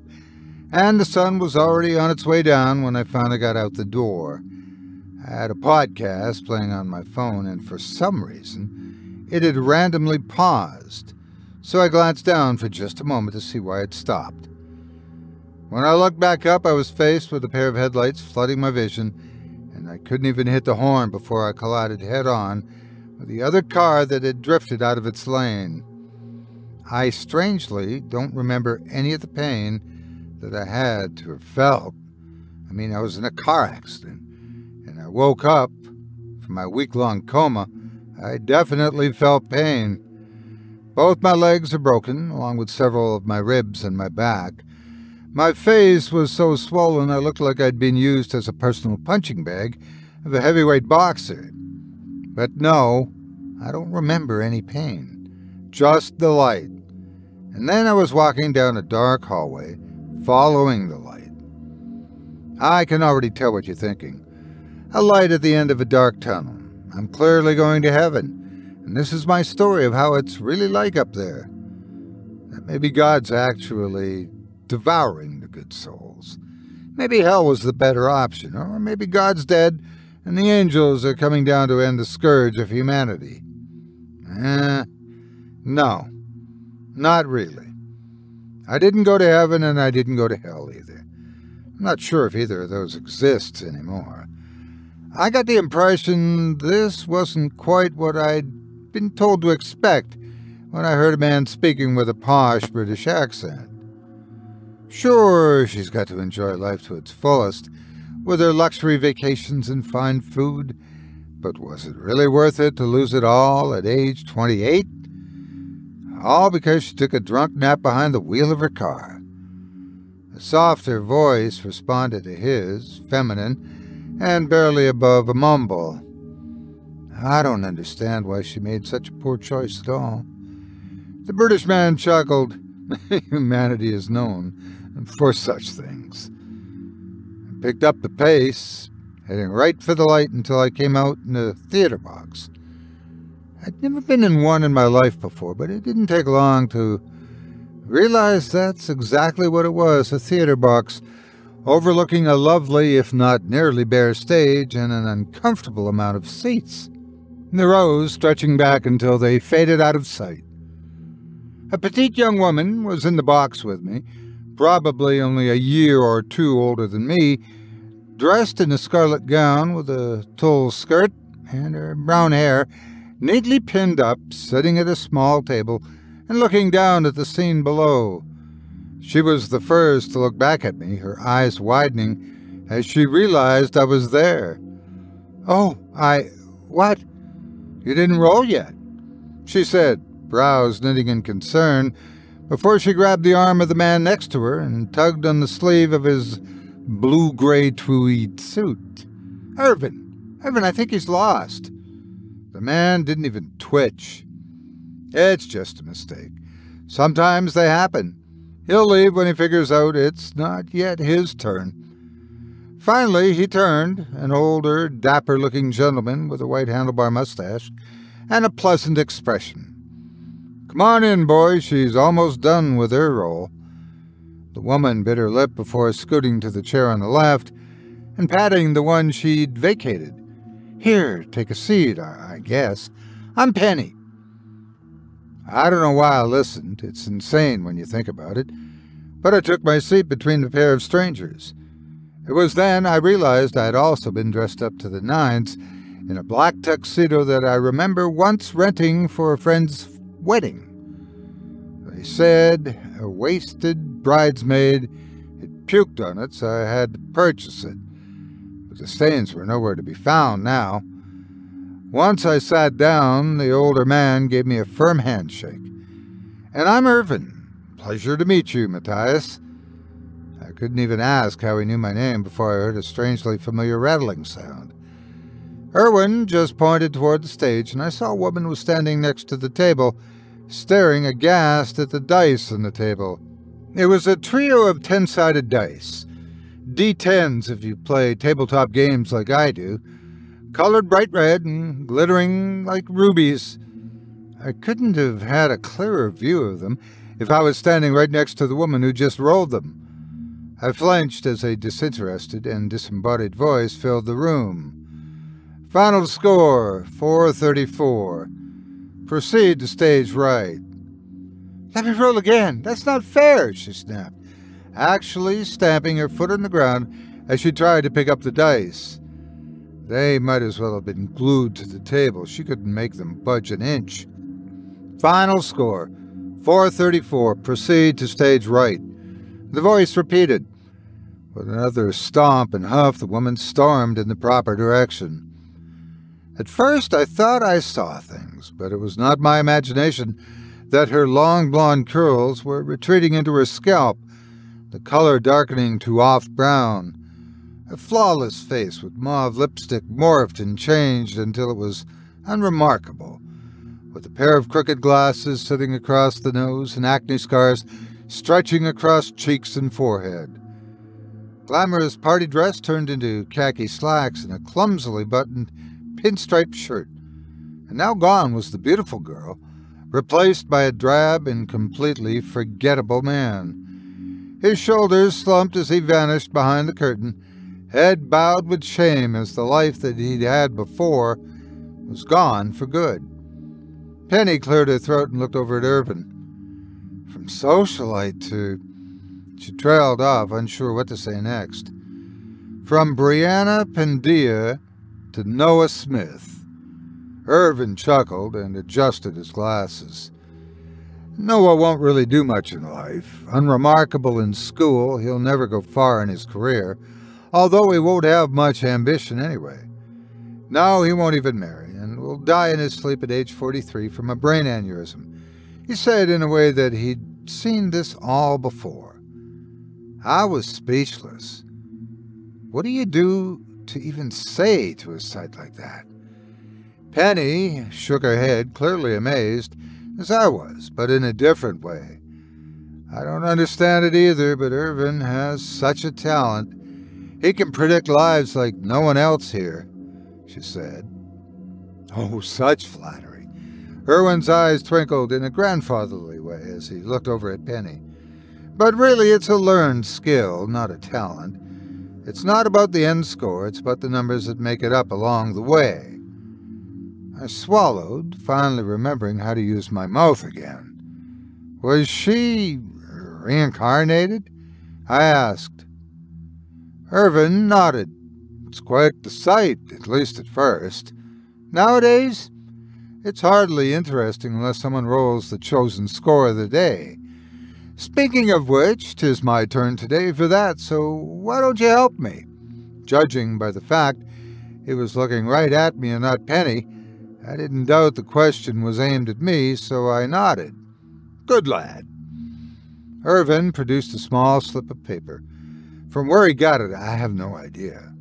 Speaker 4: and the sun was already on its way down when I finally got out the door. I had a podcast playing on my phone, and for some reason, it had randomly paused, so I glanced down for just a moment to see why it stopped. When I looked back up, I was faced with a pair of headlights flooding my vision, and I couldn't even hit the horn before I collided head-on with the other car that had drifted out of its lane. I strangely don't remember any of the pain that I had to have felt. I mean, I was in a car accident, and I woke up from my week-long coma. I definitely felt pain. Both my legs are broken, along with several of my ribs and my back. My face was so swollen I looked like I'd been used as a personal punching bag of a heavyweight boxer. But no, I don't remember any pain. Just the light. And then I was walking down a dark hallway, following the light. I can already tell what you're thinking. A light at the end of a dark tunnel. I'm clearly going to heaven, and this is my story of how it's really like up there. That maybe God's actually devouring the good souls. Maybe hell was the better option, or maybe God's dead and the angels are coming down to end the scourge of humanity. No, not really. I didn't go to heaven and I didn't go to hell either. I'm not sure if either of those exists anymore. I got the impression this wasn't quite what I'd been told to expect when I heard a man speaking with a posh British accent. Sure, she's got to enjoy life to its fullest, with her luxury vacations and fine food, but was it really worth it to lose it all at age 28? All because she took a drunk nap behind the wheel of her car. A softer voice responded to his, feminine, and barely above a mumble. I don't understand why she made such a poor choice at all. The British man chuckled. Humanity is known for such things. I picked up the pace, heading right for the light until I came out in a theater box. I'd never been in one in my life before, but it didn't take long to realize that's exactly what it was, a theater box, overlooking a lovely, if not nearly bare stage and an uncomfortable amount of seats, the rows stretching back until they faded out of sight. A petite young woman was in the box with me, probably only a year or two older than me, dressed in a scarlet gown with a tulle skirt and her brown hair neatly pinned up, sitting at a small table and looking down at the scene below. She was the first to look back at me, her eyes widening as she realized I was there. "Oh, what? You didn't roll yet?" she said, brows knitting in concern, before she grabbed the arm of the man next to her and tugged on the sleeve of his blue-gray tweed suit. Irvin, I think he's lost." The man didn't even twitch. "It's just a mistake. Sometimes they happen. He'll leave when he figures out it's not yet his turn." Finally, he turned, an older, dapper-looking gentleman with a white handlebar mustache and a pleasant expression. "Come on in, boy. She's almost done with her role." The woman bit her lip before scooting to the chair on the left and patting the one she'd vacated. "Here, take a seat, I guess. I'm Penny." I don't know why I listened. It's insane when you think about it. But I took my seat between a pair of strangers. It was then I realized I'd also been dressed up to the nines in a black tuxedo that I remember once renting for a friend's wedding. They said a wasted bridesmaid had puked on it, so I had to purchase it. But the stains were nowhere to be found now. Once I sat down, the older man gave me a firm handshake. "And I'm Irvin. Pleasure to meet you, Matthias." I couldn't even ask how he knew my name before I heard a strangely familiar rattling sound. Irwin just pointed toward the stage, and I saw a woman was standing next to the table, staring aghast at the dice on the table. It was a trio of 10-sided dice. D10s if you play tabletop games like I do, colored bright red and glittering like rubies. I couldn't have had a clearer view of them if I was standing right next to the woman who just rolled them. I flinched as a disinterested and disembodied voice filled the room. "Final score, 434. Proceed to stage right." "Let me roll again. That's not fair," she snapped, actually stamping her foot on the ground as she tried to pick up the dice. They might as well have been glued to the table. She couldn't make them budge an inch. "Final score, 434. Proceed to stage right." The voice repeated. With another stomp and huff, the woman stormed in the proper direction. At first I thought I saw things, but it was not my imagination that her long blonde curls were retreating into her scalp, the color darkening to off-brown. Her flawless face with mauve lipstick morphed and changed until it was unremarkable, with a pair of crooked glasses sitting across the nose and acne scars stretching across cheeks and forehead. Glamorous party dress turned into khaki slacks and a clumsily buttoned pinstripe shirt. And now gone was the beautiful girl, replaced by a drab and completely forgettable man. His shoulders slumped as he vanished behind the curtain, head bowed with shame as the life that he'd had before was gone for good. Penny cleared her throat and looked over at Irvin. From socialite to... She trailed off, unsure what to say next. From Brianna Pendia to Noah Smith. Irvin chuckled and adjusted his glasses. Noah won't really do much in life. Unremarkable in school, he'll never go far in his career, although he won't have much ambition anyway. No, he won't even marry, and will die in his sleep at age 43 from a brain aneurysm. He said in a way that he'd seen this all before. I was speechless. What do you do to even say to a sight like that? Penny shook her head, clearly amazed, as I was, but in a different way. I don't understand it either, but Irvin has such a talent. He can predict lives like no one else here, she said. Oh, such flattery. Irwin's eyes twinkled in a grandfatherly way as he looked over at Penny. But really, it's a learned skill, not a talent. It's not about the end score, it's about the numbers that make it up along the way. I swallowed, finally remembering how to use my mouth again. Was she reincarnated? I asked. Irvin nodded. It's quite the sight, at least at first. Nowadays, it's hardly interesting unless someone rolls the chosen score of the day. Speaking of which, 'tis my turn today for that, so why don't you help me? Judging by the fact he was looking right at me and not Penny, I didn't doubt the question was aimed at me, so I nodded. Good lad. Irvin produced a small slip of paper. From where he got it, I have no idea.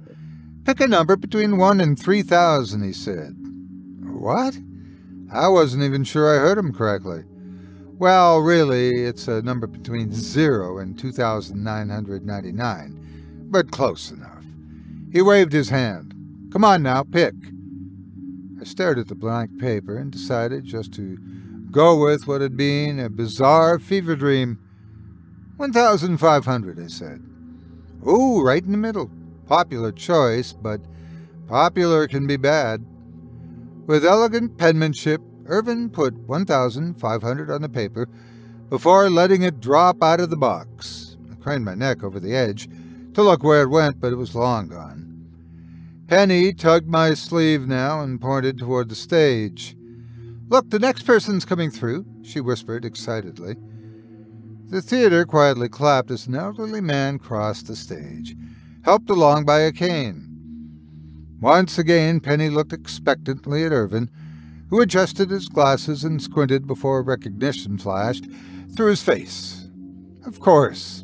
Speaker 4: Pick a number between 1 and 3,000, he said. What? I wasn't even sure I heard him correctly. Well, really, it's a number between 0 and 2,999, but close enough. He waved his hand. Come on now, pick. I stared at the blank paper and decided just to go with what had been a bizarre fever dream. 1,500, I said. Ooh, right in the middle. Popular choice, but popular can be bad. With elegant penmanship, Irvin put 1,500 on the paper before letting it drop out of the box. I craned my neck over the edge to look where it went, but it was long gone. Penny tugged my sleeve now and pointed toward the stage. Look, the next person's coming through, she whispered excitedly. The theater quietly clapped as an elderly man crossed the stage, helped along by a cane. Once again, Penny looked expectantly at Irvin, who adjusted his glasses and squinted before recognition flashed through his face. Of course.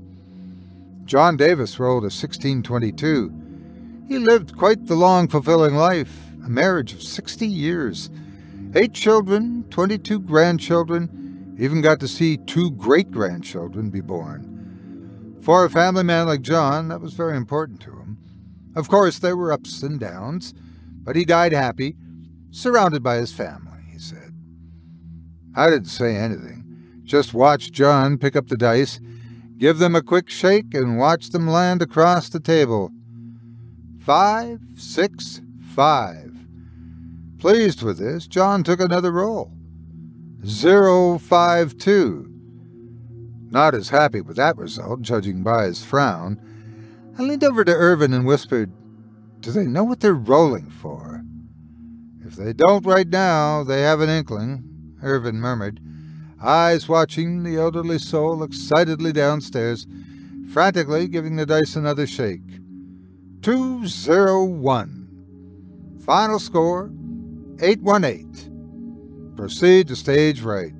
Speaker 4: John Davis rolled a 1622. He lived quite the long, fulfilling life, a marriage of 60 years, 8 children, 22 grandchildren, even got to see 2 great-grandchildren be born. For a family man like John, that was very important to him. Of course, there were ups and downs, but he died happy, surrounded by his family, he said. I didn't say anything, just watched John pick up the dice, give them a quick shake, and watch them land across the table. 5, 6, 5. Pleased with this, John took another roll. 0, 5, 2. Not as happy with that result, judging by his frown. I leaned over to Irvin and whispered, Do they know what they're rolling for? If they don't right now, they have an inkling, Irvin murmured, eyes watching the elderly soul excitedly downstairs, frantically giving the dice another shake. 201. Final score, 818. Proceed to stage right.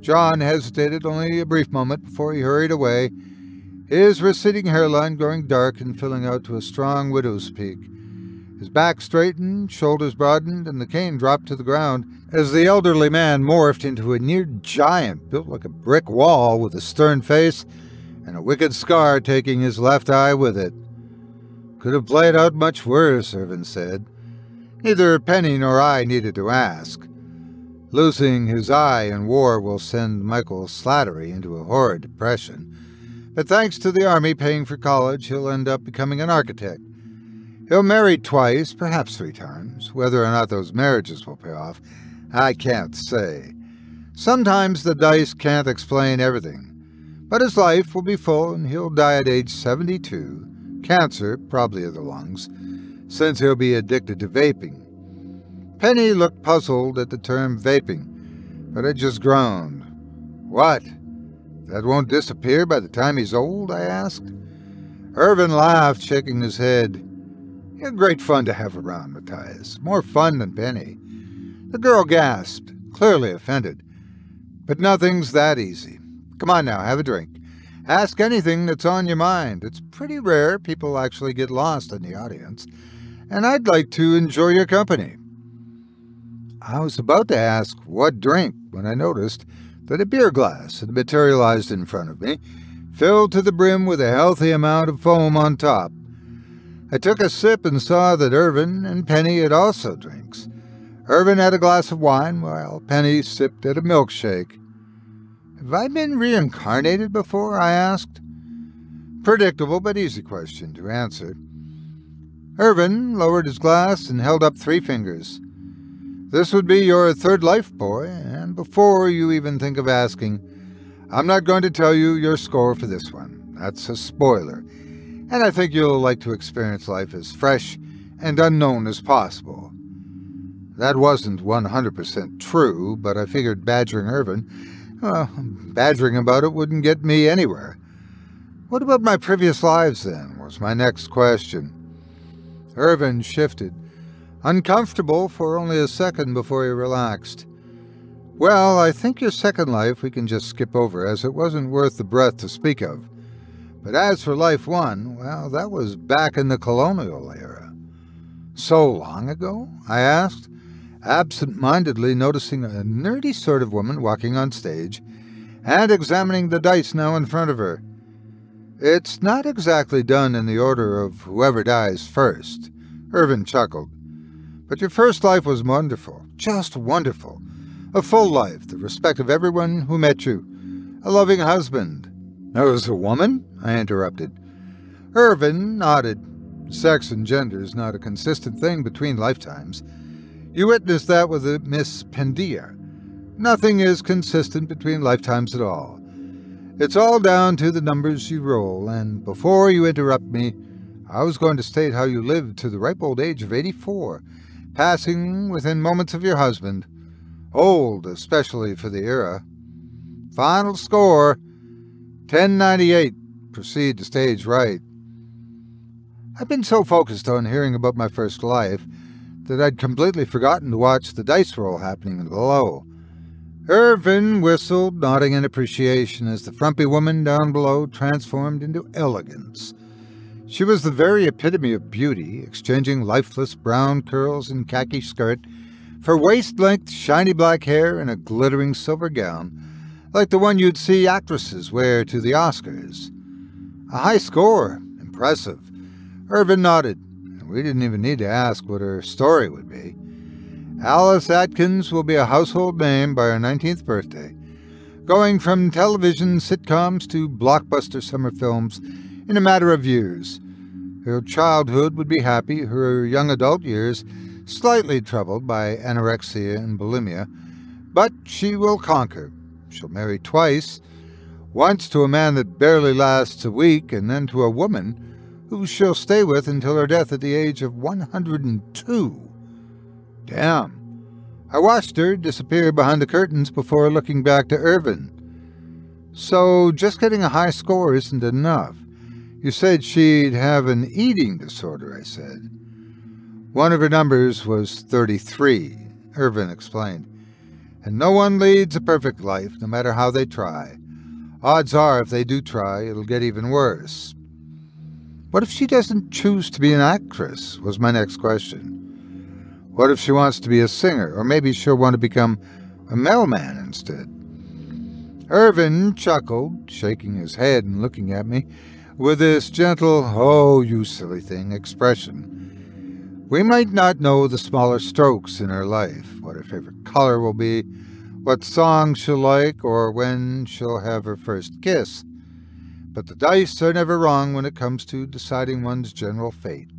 Speaker 4: John hesitated only a brief moment before he hurried away, his receding hairline growing dark and filling out to a strong widow's peak. His back straightened, shoulders broadened, and the cane dropped to the ground as the elderly man morphed into a near giant built like a brick wall with a stern face and a wicked scar taking his left eye with it. Could have played out much worse, Irvin said. Neither Penny nor I needed to ask. Losing his eye in war will send Michael Slattery into a horrid depression. But thanks to the army paying for college, he'll end up becoming an architect. He'll marry twice, perhaps 3 times. Whether or not those marriages will pay off, I can't say. Sometimes the dice can't explain everything. But his life will be full, and he'll die at age 72. Cancer, probably of the lungs, since he'll be addicted to vaping. Penny looked puzzled at the term vaping, but I just groaned. What? That won't disappear by the time he's old? I asked. Irvin laughed, shaking his head. You're great fun to have around, Matthias. More fun than Penny. The girl gasped, clearly offended. But nothing's that easy. Come on now, have a drink. Ask anything that's on your mind. It's pretty rare people actually get lost in the audience, and I'd like to enjoy your company. I was about to ask what drink when I noticed that a beer glass had materialized in front of me, filled to the brim with a healthy amount of foam on top. I took a sip and saw that Irvin and Penny had also drinks. Irvin had a glass of wine, while Penny sipped at a milkshake. Have I been reincarnated before? I asked. Predictable but easy question to answer. Irvin lowered his glass and held up 3 fingers. This would be your 3rd life, boy, and before you even think of asking, I'm not going to tell you your score for this one. That's a spoiler, and I think you'll like to experience life as fresh and unknown as possible. That wasn't 100% true, but I figured badgering Irvin, badgering about it wouldn't get me anywhere. What about my previous lives, then, was my next question. Irvin shifted, uncomfortable for only a second before he relaxed. Well, I think your second life we can just skip over, as it wasn't worth the breath to speak of. But as for life 1, well, that was back in the colonial era. So long ago? I asked, absent-mindedly noticing a nerdy sort of woman walking on stage and examining the dice now in front of her. It's not exactly done in the order of whoever dies first. Irvin chuckled. But your first life was wonderful, just wonderful. A full life, the respect of everyone who met you. A loving husband. I was a woman? I interrupted. Irvin nodded. Sex and gender is not a consistent thing between lifetimes. You witnessed that with Miss Pendia. Nothing is consistent between lifetimes at all. It's all down to the numbers you roll, and before you interrupt me, I was going to state how you lived to the ripe old age of 84, passing within moments of your husband. Old, especially for the era. Final score, 1098. Proceed to stage right. I've been so focused on hearing about my first life that I'd completely forgotten to watch the dice roll happening below. Irvin whistled, nodding in appreciation as the frumpy woman down below transformed into elegance. She was the very epitome of beauty, exchanging lifeless brown curls and khaki skirt for waist-length shiny black hair and a glittering silver gown, like the one you'd see actresses wear to the Oscars. A high score. Impressive. Irvin nodded. We didn't even need to ask what her story would be. Alice Atkins will be a household name by her 19th birthday, going from television sitcoms to blockbuster summer films in a matter of years. Her childhood would be happy, her young adult years slightly troubled by anorexia and bulimia, but she will conquer. She'll marry twice, once to a man that barely lasts a week, and then to a woman who she'll stay with until her death at the age of 102. Damn. I watched her disappear behind the curtains before looking back to Irvin. So just getting a high score isn't enough. You said she'd have an eating disorder, I said. One of her numbers was 33, Irvin explained. And no one leads a perfect life, no matter how they try. Odds are, if they do try, it'll get even worse. What if she doesn't choose to be an actress, was my next question. What if she wants to be a singer, or maybe she'll want to become a mailman instead? Irvin chuckled, shaking his head and looking at me with this gentle, oh, you silly thing, expression. We might not know the smaller strokes in her life, what her favorite color will be, what song she'll like, or when she'll have her first kiss. But the dice are never wrong when it comes to deciding one's general fate.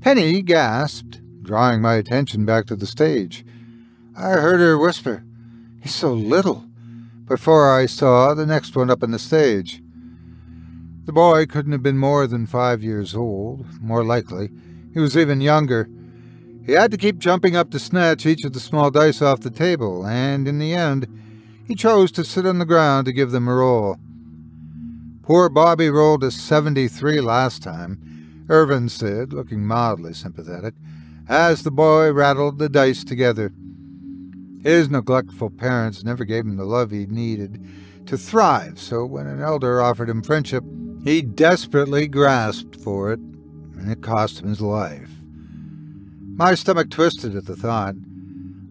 Speaker 4: Penny gasped, drawing my attention back to the stage. I heard her whisper, "He's so little," before I saw the next one up on the stage. The boy couldn't have been more than 5 years old, more likely. He was even younger. He had to keep jumping up to snatch each of the small dice off the table, and in the end, he chose to sit on the ground to give them a roll. Poor Bobby rolled a 73 last time, Irvin said, looking mildly sympathetic, as the boy rattled the dice together. His neglectful parents never gave him the love he needed to thrive, so when an elder offered him friendship, he desperately grasped for it, and it cost him his life. My stomach twisted at the thought.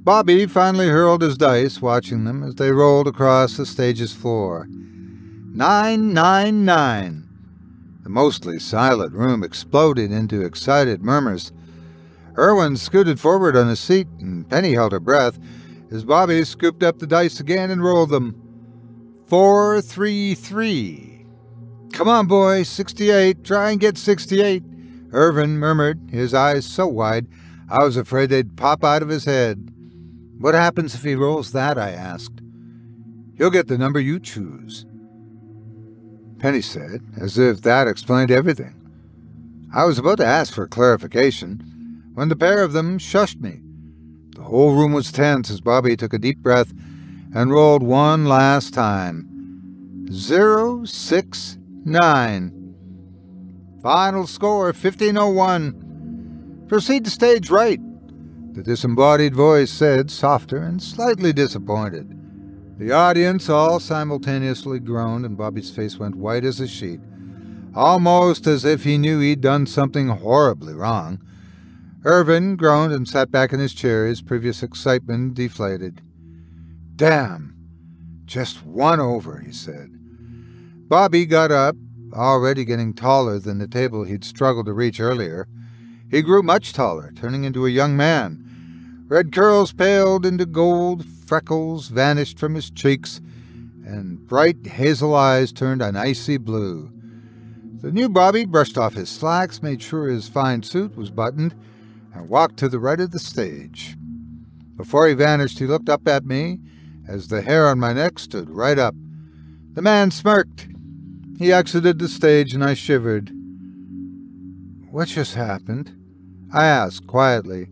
Speaker 4: Bobby finally hurled his dice, watching them as they rolled across the stage's floor. 999. The mostly silent room exploded into excited murmurs. Irwin scooted forward on his seat, and Penny held her breath as Bobby scooped up the dice again and rolled them. 433. "Come on, boy, 68. Try and get 68. Irvin murmured, his eyes so wide I was afraid they'd pop out of his head. "What happens if he rolls that?" I asked. "He'll get the number you choose," Penny said, as if that explained everything. I was about to ask for clarification when the pair of them shushed me. The whole room was tense as Bobby took a deep breath and rolled one last time. 069. Final score, 1501. "Proceed to stage right," the disembodied voice said, softer and slightly disappointed. The audience all simultaneously groaned, and Bobby's face went white as a sheet, almost as if he knew he'd done something horribly wrong. Irvin groaned and sat back in his chair, his previous excitement deflated. "Damn, just one over," he said. Bobby got up, already getting taller than the table he'd struggled to reach earlier. He grew much taller, turning into a young man. Red curls paled into gold, freckles vanished from his cheeks, and bright hazel eyes turned an icy blue. The new Bobby brushed off his slacks, made sure his fine suit was buttoned, and walked to the right of the stage. Before he vanished, he looked up at me as the hair on my neck stood right up. The man smirked. He exited the stage, and I shivered. "What just happened?" I asked quietly.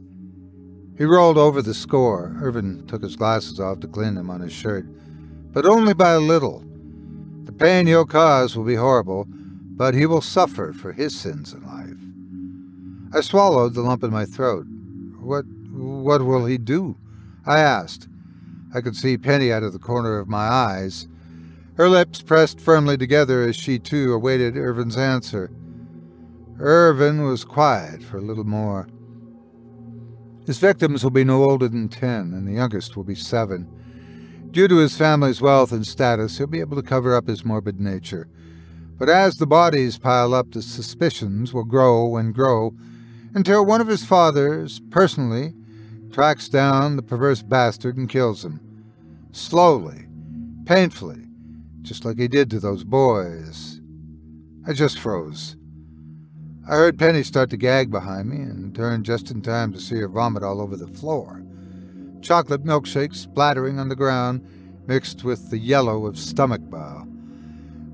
Speaker 4: He rolled over the score. Irvin took his glasses off to clean them on his shirt, but only by a little. The pain he'll cause will be horrible, but he will suffer for his sins in life. I swallowed the lump in my throat. What will he do?" I asked. I could see Penny out of the corner of my eyes. Her lips pressed firmly together as she too awaited Irvin's answer. Irvin was quiet for a little more. "His victims will be no older than 10, and the youngest will be 7. Due to his family's wealth and status, he'll be able to cover up his morbid nature. But as the bodies pile up, the suspicions will grow and grow, until one of his fathers, personally, tracks down the perverse bastard and kills him. Slowly, painfully, just like he did to those boys." I just froze. I heard Penny start to gag behind me and turned just in time to see her vomit all over the floor. Chocolate milkshake splattering on the ground, mixed with the yellow of stomach bile.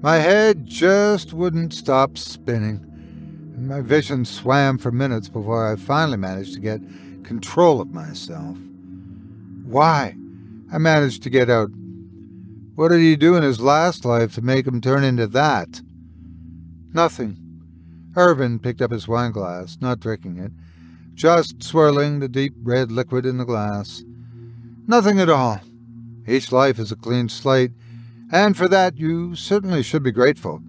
Speaker 4: My head just wouldn't stop spinning, and my vision swam for minutes before I finally managed to get control of myself. "Why?" I managed to get out. "What did he do in his last life to make him turn into that?" "Nothing." Irvin picked up his wineglass, not drinking it, just swirling the deep red liquid in the glass. "Nothing at all. Each life is a clean slate, and for that you certainly should be grateful.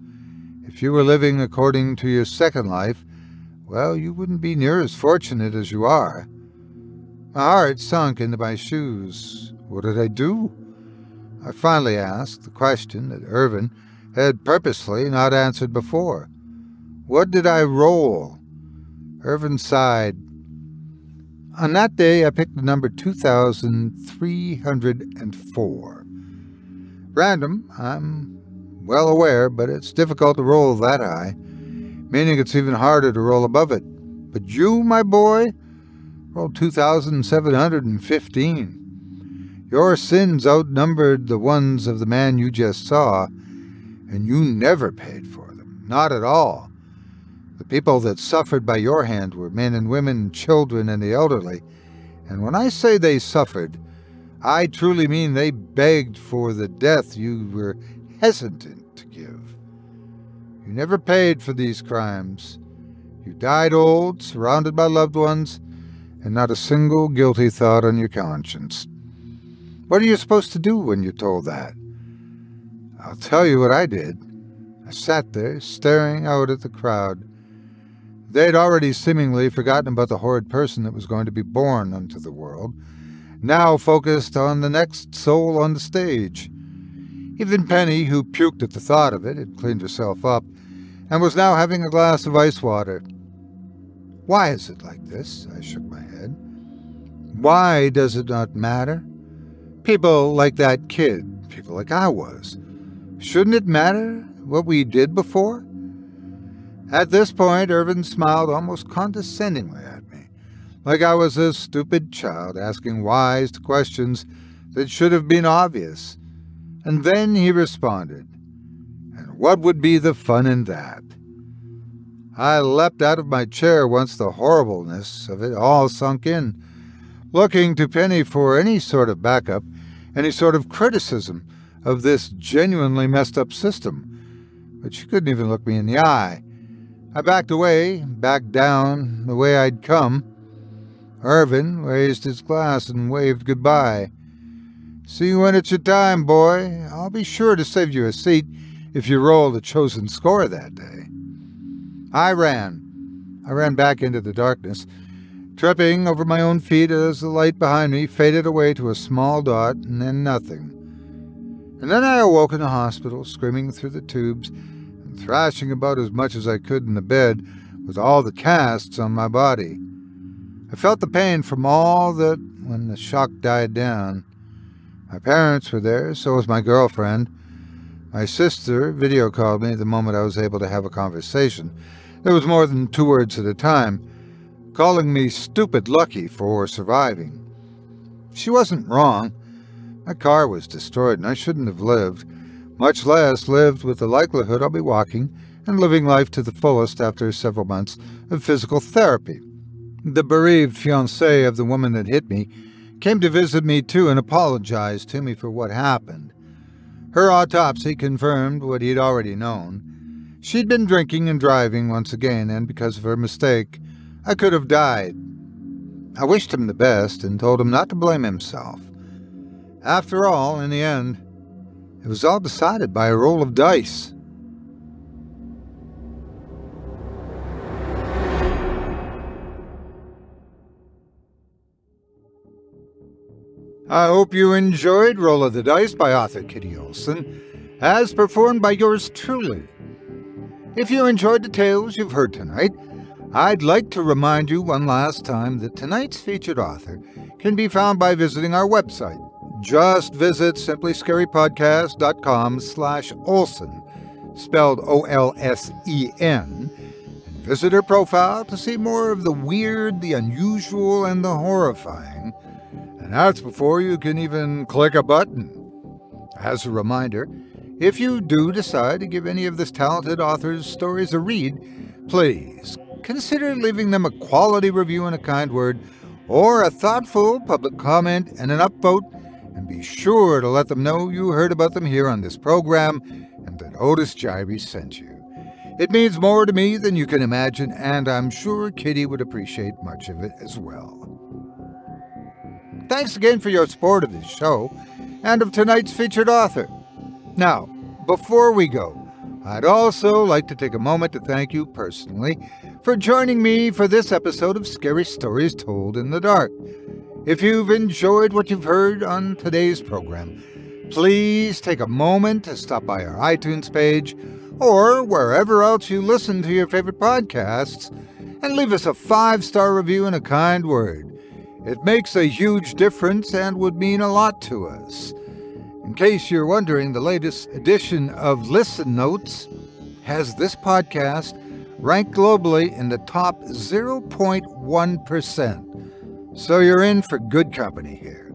Speaker 4: If you were living according to your second life, well, you wouldn't be near as fortunate as you are." My heart sunk into my shoes. What did I do? I finally asked, the question that Irvin had purposely not answered before. "What did I roll?" Irvin sighed. On that day, I picked the number 2,304. Random, I'm well aware, but it's difficult to roll that high, meaning it's even harder to roll above it. But you, my boy, rolled 2,715. Your sins outnumbered the ones of the man you just saw, and you never paid for them, not at all. The people that suffered by your hand were men and women, children, and the elderly. And when I say they suffered, I truly mean they begged for the death you were hesitant to give. You never paid for these crimes. You died old, surrounded by loved ones, and not a single guilty thought on your conscience. What are you supposed to do when you're told that? I'll tell you what I did. I sat there, staring out at the crowd. They'd already seemingly forgotten about the horrid person that was going to be born unto the world, now focused on the next soul on the stage. Even Penny, who puked at the thought of it, had cleaned herself up, and was now having a glass of ice water. Why is it like this? I shook my head. Why does it not matter? People like that kid, people like I was. Shouldn't it matter what we did before? At this point, Irvin smiled almost condescendingly at me, like I was a stupid child asking wise questions that should have been obvious. And then he responded, "And what would be the fun in that?" I leapt out of my chair once the horribleness of it all sunk in, looking to Penny for any sort of backup, any sort of criticism of this genuinely messed up system. But she couldn't even look me in the eye. I backed away, back down the way I'd come. Irvin raised his glass and waved goodbye. "See you when it's your time, boy. I'll be sure to save you a seat if you roll the chosen score that day." I ran back into the darkness, tripping over my own feet as the light behind me faded away to a small dot and then nothing. And then I awoke in the hospital, screaming through the tubes and thrashing about as much as I could in the bed with all the casts on my body. I felt the pain from all that when the shock died down. My parents were there, so was my girlfriend. My sister video called me the moment I was able to have a conversation. There was more than 2 words at a time, calling me stupid lucky for surviving. She wasn't wrong. My car was destroyed and I shouldn't have lived, much less lived with the likelihood I'll be walking and living life to the fullest after several months of physical therapy. The bereaved fiancé of the woman that hit me came to visit me too and apologized to me for what happened. Her autopsy confirmed what he'd already known. She'd been drinking and driving once again, and because of her mistake, I could have died. I wished him the best and told him not to blame himself. After all, in the end, it was all decided by a roll of dice. I hope you enjoyed Roll of the Dice by author Kitty Olsen, as performed by yours truly. If you enjoyed the tales you've heard tonight, I'd like to remind you one last time that tonight's featured author can be found by visiting our website. Just visit simplyscarypodcast.com/Olsen, spelled O-L-S-E-N, and visit her profile to see more of the weird, the unusual, and the horrifying. And that's before you can even click a button. As a reminder, if you do decide to give any of this talented author's stories a read, please consider leaving them a quality review and a kind word, or a thoughtful public comment and an upvote, and be sure to let them know you heard about them here on this program and that Otis Jiry sent you. It means more to me than you can imagine, and I'm sure Kitty would appreciate much of it as well. Thanks again for your support of this show and of tonight's featured author. Now, before we go, I'd also like to take a moment to thank you personally for joining me for this episode of Scary Stories Told in the Dark. If you've enjoyed what you've heard on today's program, please take a moment to stop by our iTunes page or wherever else you listen to your favorite podcasts and leave us a 5-star review and a kind word. It makes a huge difference and would mean a lot to us. In case you're wondering, the latest edition of Listen Notes has this podcast ranked globally in the top 0.1%. So you're in for good company here.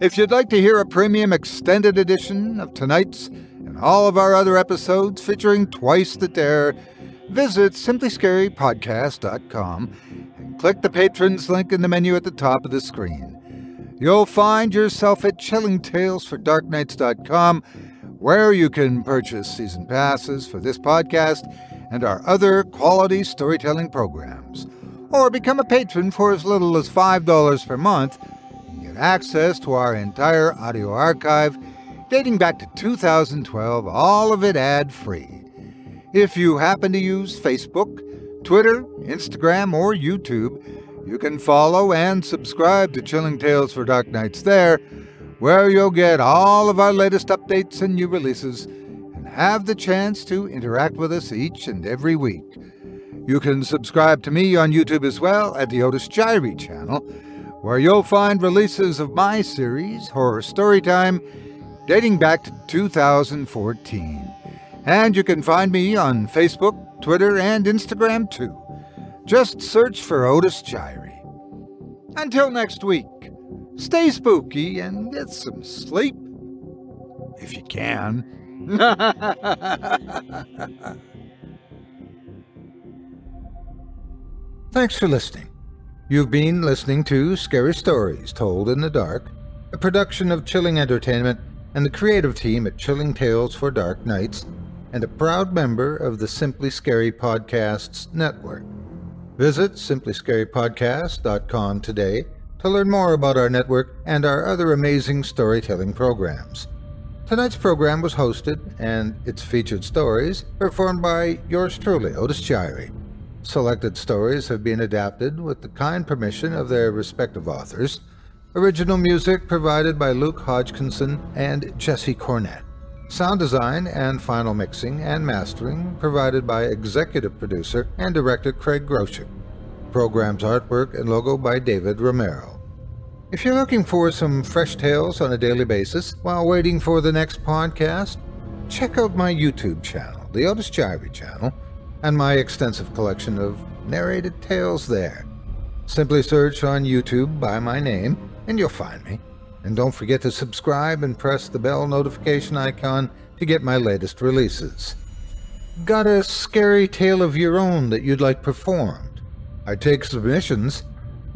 Speaker 4: If you'd like to hear a premium extended edition of tonight's and all of our other episodes featuring twice the terror, visit simplyscarypodcast.com and click the patrons link in the menu at the top of the screen. You'll find yourself at chillingtalesfordarknights.com, where you can purchase season passes for this podcast and our other quality storytelling programs, or become a patron for as little as $5 per month and get access to our entire audio archive dating back to 2012, all of it ad-free. If you happen to use Facebook, Twitter, Instagram, or YouTube, you can follow and subscribe to Chilling Tales for Dark Nights there, where you'll get all of our latest updates and new releases and have the chance to interact with us each and every week. You can subscribe to me on YouTube as well at the Otis Jiry channel, where you'll find releases of my series, Horror Storytime, dating back to 2014. And you can find me on Facebook, Twitter, and Instagram too. Just search for Otis Jiry. Until next week, stay spooky and get some sleep. If you can. Thanks for listening. You've been listening to Scary Stories Told in the Dark, a production of Chilling Entertainment and the creative team at Chilling Tales for Dark Nights, and a proud member of the Simply Scary Podcasts network. Visit simplyscarypodcast.com today to learn more about our network and our other amazing storytelling programs. Tonight's program was hosted, and its featured stories performed by yours truly, Otis Jiry. Selected stories have been adapted with the kind permission of their respective authors. Original music provided by Luke Hodgkinson and Jesse Cornett. Sound design and final mixing and mastering provided by executive producer and director Craig Groshek. Program's artwork and logo by David Romero. If you're looking for some fresh tales on a daily basis while waiting for the next podcast, check out my YouTube channel, the Otis Jiry channel, and my extensive collection of narrated tales there. Simply search on YouTube by my name and you'll find me. And don't forget to subscribe and press the bell notification icon to get my latest releases. Got a scary tale of your own that you'd like performed? I take submissions.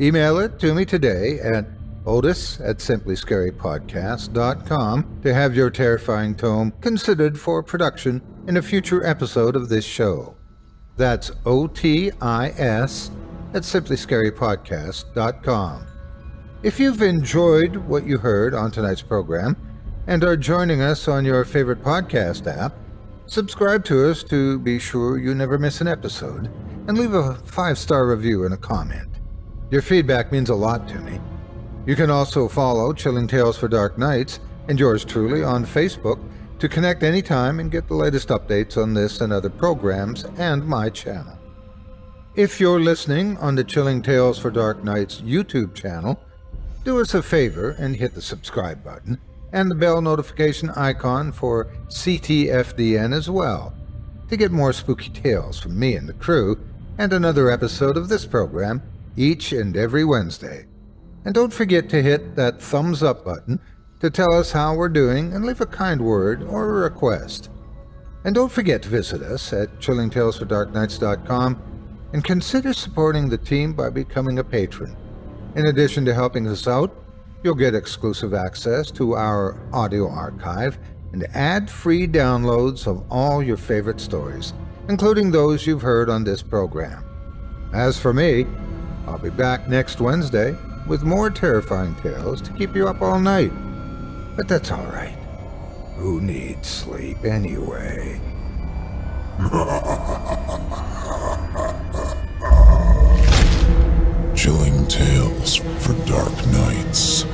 Speaker 4: Email it to me today at otis@simplyscarypodcast.com to have your terrifying tome considered for production in a future episode of this show. That's otis@simplyscarypodcast.com. If you've enjoyed what you heard on tonight's program and are joining us on your favorite podcast app, subscribe to us to be sure you never miss an episode, and leave a 5-star review and a comment. Your feedback means a lot to me. You can also follow Chilling Tales for Dark Nights and yours truly on Facebook to connect anytime and get the latest updates on this and other programs and my channel. If you're listening on the Chilling Tales for Dark Nights YouTube channel, do us a favor and hit the subscribe button and the bell notification icon for ctfdn as well to get more spooky tales from me and the crew and another episode of this program each and every Wednesday. And don't forget to hit that thumbs up button to tell us how we're doing and leave a kind word or a request. And don't forget to visit us at chillingtalesfordarknights.com and consider supporting the team by becoming a patron. In addition to helping us out, you'll get exclusive access to our audio archive and ad-free downloads of all your favorite stories, including those you've heard on this program. As for me, I'll be back next Wednesday with more terrifying tales to keep you up all night. But that's all right. Who needs sleep anyway?
Speaker 1: Chilling Tales for Dark Nights.